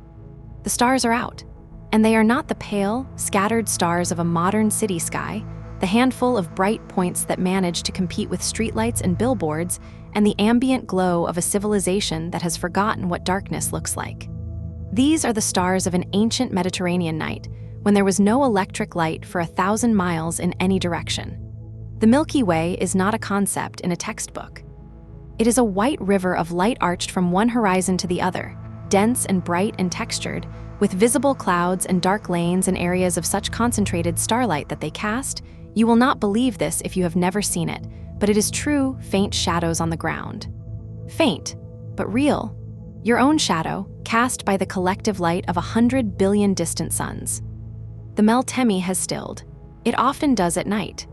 The stars are out, and they are not the pale, scattered stars of a modern city sky, the handful of bright points that manage to compete with streetlights and billboards, and the ambient glow of a civilization that has forgotten what darkness looks like. These are the stars of an ancient Mediterranean night, when there was no electric light for 1,000 miles in any direction. The Milky Way is not a concept in a textbook. It is a white river of light arched from one horizon to the other, dense and bright and textured, with visible clouds and dark lanes and areas of such concentrated starlight that they cast, you will not believe this if you have never seen it, but it is true, faint shadows on the ground. Faint, but real. Your own shadow, cast by the collective light of 100 billion distant suns. The Meltemi has stilled. It often does at night.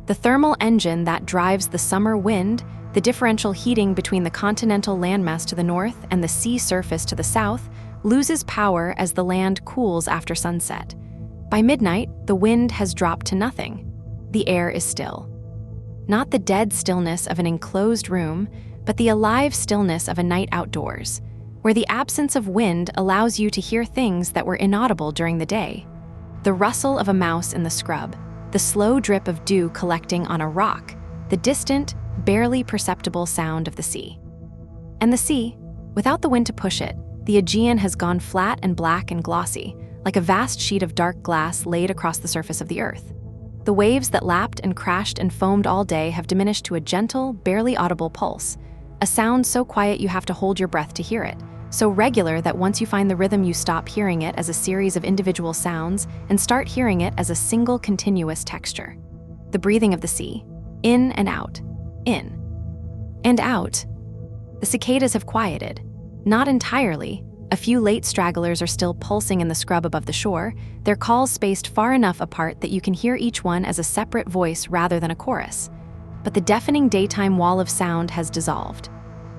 The thermal engine that drives the summer wind, the differential heating between the continental landmass to the north and the sea surface to the south, loses power as the land cools after sunset. By midnight, the wind has dropped to nothing. The air is still. Not the dead stillness of an enclosed room, but the alive stillness of a night outdoors, where the absence of wind allows you to hear things that were inaudible during the day. The rustle of a mouse in the scrub, the slow drip of dew collecting on a rock, the distant, barely perceptible sound of the sea. And the sea, without the wind to push it, the Aegean has gone flat and black and glossy, like a vast sheet of dark glass laid across the surface of the earth. The waves that lapped and crashed and foamed all day have diminished to a gentle, barely audible pulse, a sound so quiet you have to hold your breath to hear it, so regular that once you find the rhythm you stop hearing it as a series of individual sounds and start hearing it as a single continuous texture. The breathing of the sea, in and out, in and out. The cicadas have quieted. Not entirely. A few late stragglers are still pulsing in the scrub above the shore, their calls spaced far enough apart that you can hear each one as a separate voice rather than a chorus. But the deafening daytime wall of sound has dissolved.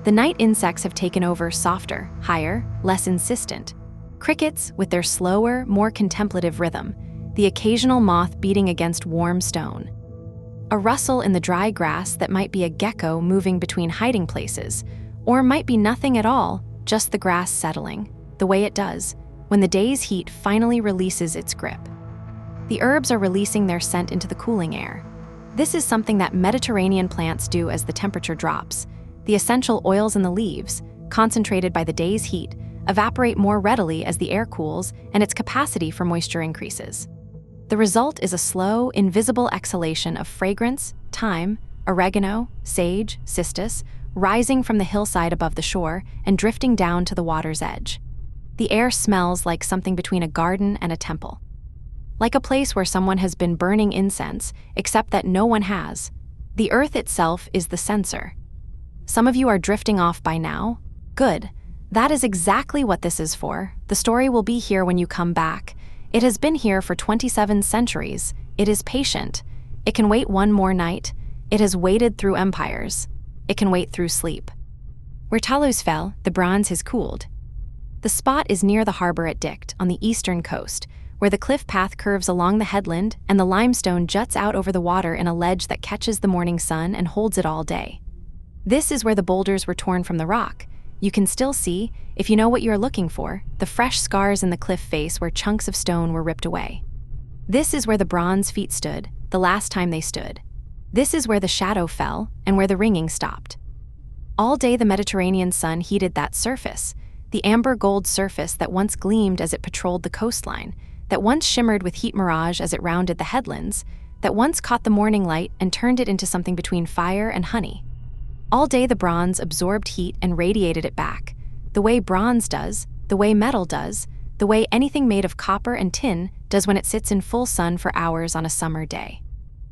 The night insects have taken over, softer, higher, less insistent. Crickets with their slower, more contemplative rhythm, the occasional moth beating against warm stone. A rustle in the dry grass that might be a gecko moving between hiding places, or might be nothing at all, just the grass settling, the way it does, when the day's heat finally releases its grip. The herbs are releasing their scent into the cooling air. This is something that Mediterranean plants do as the temperature drops. The essential oils in the leaves, concentrated by the day's heat, evaporate more readily as the air cools and its capacity for moisture increases. The result is a slow, invisible exhalation of fragrance, thyme, oregano, sage, cistus, rising from the hillside above the shore and drifting down to the water's edge. The air smells like something between a garden and a temple. Like a place where someone has been burning incense, except that no one has. The earth itself is the censer. Some of you are drifting off by now. Good. That is exactly what this is for. The story will be here when you come back. It has been here for 27 centuries. It is patient. It can wait one more night. It has waited through empires. It can wait through sleep. Where Talos fell, the bronze has cooled. The spot is near the harbor at Dict, on the eastern coast, where the cliff path curves along the headland and the limestone juts out over the water in a ledge that catches the morning sun and holds it all day. This is where the boulders were torn from the rock. You can still see, if you know what you are looking for, the fresh scars in the cliff face where chunks of stone were ripped away. This is where the bronze feet stood, the last time they stood. This is where the shadow fell and where the ringing stopped. All day the Mediterranean sun heated that surface, the amber gold surface that once gleamed as it patrolled the coastline, that once shimmered with heat mirage as it rounded the headlands, that once caught the morning light and turned it into something between fire and honey. All day the bronze absorbed heat and radiated it back, the way bronze does, the way metal does, the way anything made of copper and tin does when it sits in full sun for hours on a summer day.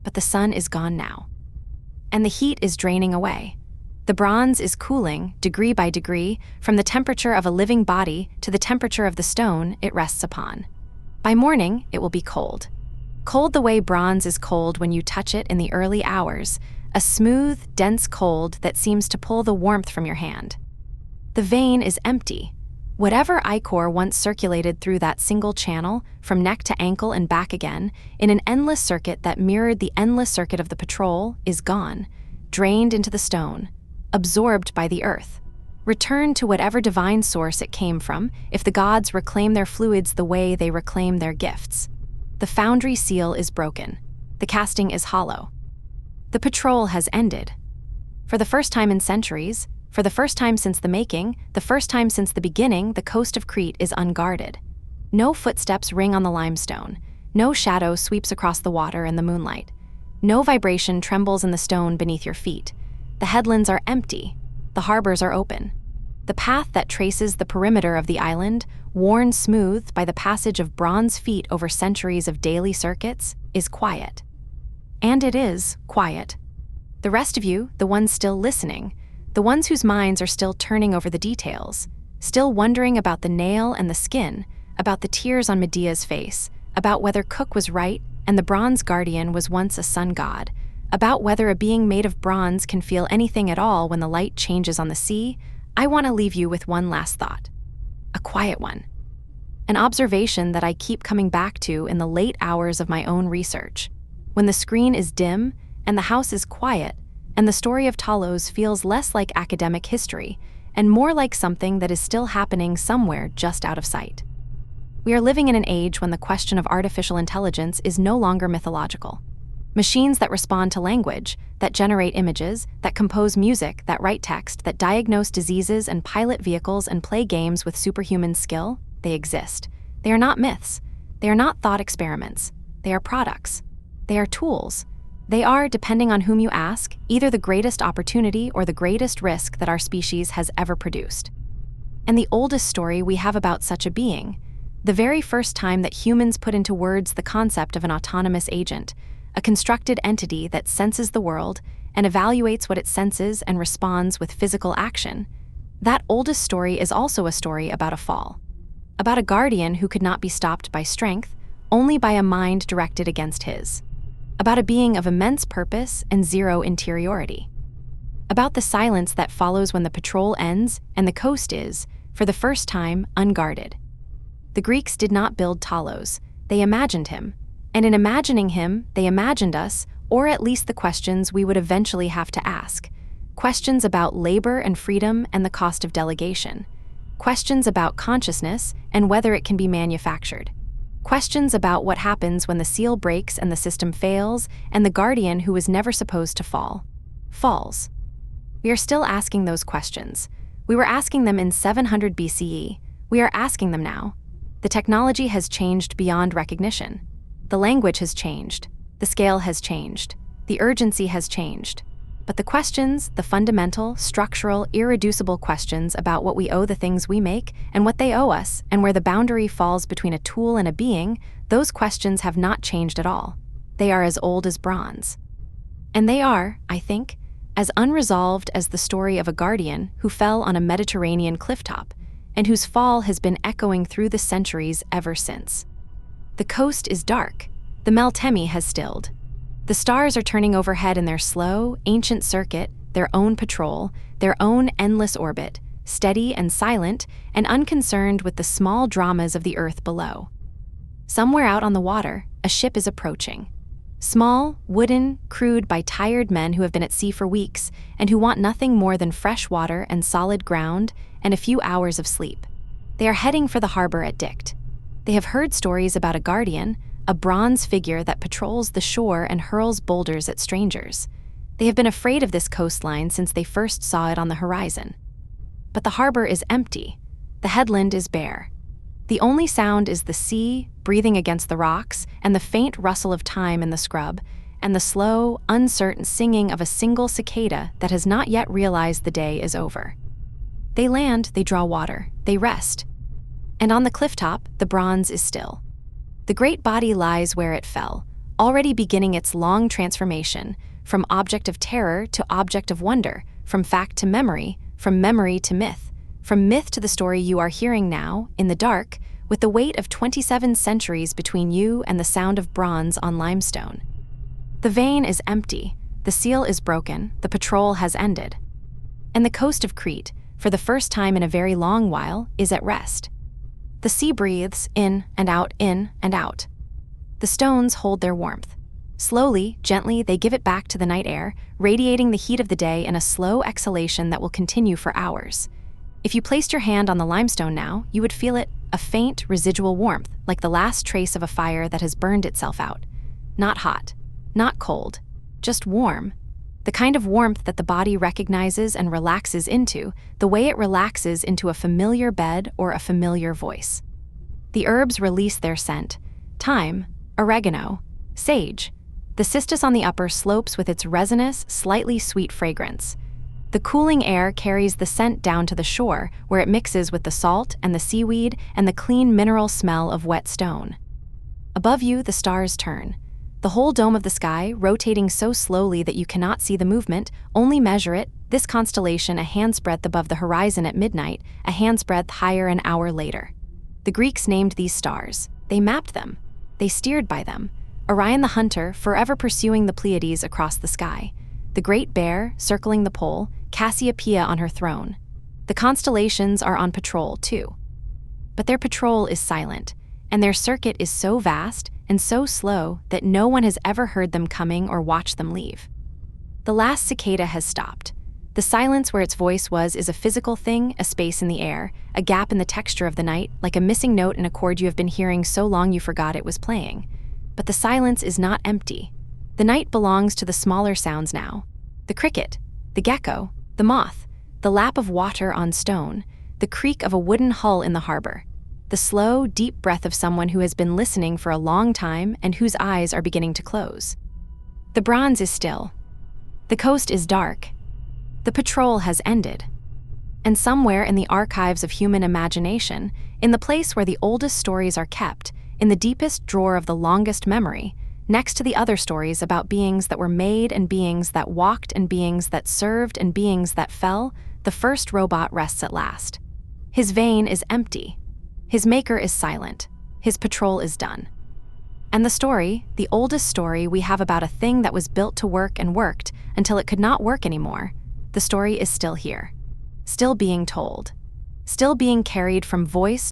But the sun is gone now. And the heat is draining away. The bronze is cooling, degree by degree, from the temperature of a living body to the temperature of the stone it rests upon. By morning, it will be cold. Cold the way bronze is cold when you touch it in the early hours, a smooth, dense cold that seems to pull the warmth from your hand. The vein is empty. Whatever ichor once circulated through that single channel, from neck to ankle and back again, in an endless circuit that mirrored the endless circuit of the patrol, is gone, drained into the stone, absorbed by the earth, returned to whatever divine source it came from, if the gods reclaim their fluids the way they reclaim their gifts. The foundry seal is broken. The casting is hollow. The patrol has ended. For the first time in centuries, for the first time since the making, the first time since the beginning, the coast of Crete is unguarded. No footsteps ring on the limestone. No shadow sweeps across the water in the moonlight. No vibration trembles in the stone beneath your feet. The headlands are empty. The harbors are open. The path that traces the perimeter of the island, worn smooth by the passage of bronze feet over centuries of daily circuits, is quiet. And it is quiet. The rest of you, the ones still listening, the ones whose minds are still turning over the details, still wondering about the nail and the skin, about the tears on Medea's face, about whether Cook was right and the bronze guardian was once a sun god, about whether a being made of bronze can feel anything at all when the light changes on the sea, I want to leave you with one last thought. A quiet one. An observation that I keep coming back to in the late hours of my own research. When the screen is dim and the house is quiet, and the story of Talos feels less like academic history and more like something that is still happening somewhere just out of sight. We are living in an age when the question of artificial intelligence is no longer mythological. Machines that respond to language, that generate images, that compose music, that write text, that diagnose diseases and pilot vehicles and play games with superhuman skill, they exist. They are not myths. They are not thought experiments. They are products. They are tools. They are, depending on whom you ask, either the greatest opportunity or the greatest risk that our species has ever produced. And the oldest story we have about such a being, the very first time that humans put into words the concept of an autonomous agent, a constructed entity that senses the world and evaluates what it senses and responds with physical action, that oldest story is also a story about a fall. About a guardian who could not be stopped by strength, only by a mind directed against his. About a being of immense purpose and zero interiority. About the silence that follows when the patrol ends and the coast is, for the first time, unguarded. The Greeks did not build Talos, they imagined him. And in imagining him, they imagined us, or at least the questions we would eventually have to ask. Questions about labor and freedom and the cost of delegation. Questions about consciousness and whether it can be manufactured. Questions about what happens when the seal breaks and the system fails, and the guardian who was never supposed to fall, falls. We are still asking those questions. We were asking them in 700 BCE. We are asking them now. The technology has changed beyond recognition. The language has changed. The scale has changed. The urgency has changed. But the questions, the fundamental, structural, irreducible questions about what we owe the things we make and what they owe us and where the boundary falls between a tool and a being, those questions have not changed at all. They are as old as bronze. And they are, I think, as unresolved as the story of a guardian who fell on a Mediterranean clifftop and whose fall has been echoing through the centuries ever since. The coast is dark. The Meltemi has stilled. The stars are turning overhead in their slow, ancient circuit, their own patrol, their own endless orbit, steady and silent and unconcerned with the small dramas of the earth below. Somewhere out on the water, a ship is approaching. Small, wooden, crewed by tired men who have been at sea for weeks and who want nothing more than fresh water and solid ground and a few hours of sleep. They are heading for the harbor at Dict. They have heard stories about a guardian, a bronze figure that patrols the shore and hurls boulders at strangers. They have been afraid of this coastline since they first saw it on the horizon. But the harbor is empty. The headland is bare. The only sound is the sea breathing against the rocks and the faint rustle of time in the scrub and the slow, uncertain singing of a single cicada that has not yet realized the day is over. They land, they draw water, they rest. And on the clifftop, the bronze is still. The great body lies where it fell, already beginning its long transformation, from object of terror to object of wonder, from fact to memory, from memory to myth, from myth to the story you are hearing now, in the dark, with the weight of 27 centuries between you and the sound of bronze on limestone. The vein is empty, the seal is broken, the patrol has ended. And the coast of Crete, for the first time in a very long while, is at rest. The sea breathes in and out, in and out. The stones hold their warmth. Slowly, gently, they give it back to the night air, radiating the heat of the day in a slow exhalation that will continue for hours. If you placed your hand on the limestone now, you would feel it, a faint, residual warmth, like the last trace of a fire that has burned itself out. Not hot, not cold, just warm. The kind of warmth that the body recognizes and relaxes into, the way it relaxes into a familiar bed or a familiar voice. The herbs release their scent: thyme, oregano, sage. The cistus on the upper slopes with its resinous, slightly sweet fragrance. The cooling air carries the scent down to the shore, where it mixes with the salt and the seaweed and the clean mineral smell of wet stone. Above you, the stars turn. The whole dome of the sky, rotating so slowly that you cannot see the movement, only measure it, this constellation a hand's breadth above the horizon at midnight, a hand's breadth higher an hour later. The Greeks named these stars. They mapped them. They steered by them. Orion the hunter, forever pursuing the Pleiades across the sky. The Great Bear, circling the pole, Cassiopeia on her throne. The constellations are on patrol, too. But their patrol is silent, and their circuit is so vast and so slow that no one has ever heard them coming or watched them leave. The last cicada has stopped. The silence where its voice was is a physical thing, a space in the air, a gap in the texture of the night, like a missing note in a chord you have been hearing so long you forgot it was playing. But the silence is not empty. The night belongs to the smaller sounds now. The cricket, the gecko, the moth, the lap of water on stone, the creak of a wooden hull in the harbor. The slow, deep breath of someone who has been listening for a long time and whose eyes are beginning to close. The bronze is still. The coast is dark. The patrol has ended. And somewhere in the archives of human imagination, in the place where the oldest stories are kept, in the deepest drawer of the longest memory, next to the other stories about beings that were made and beings that walked and beings that served and beings that fell, the first robot rests at last. His vein is empty. His maker is silent. His patrol is done. And the story, the oldest story we have about a thing that was built to work and worked until it could not work anymore, the story is still here. Still being told. Still being carried from voice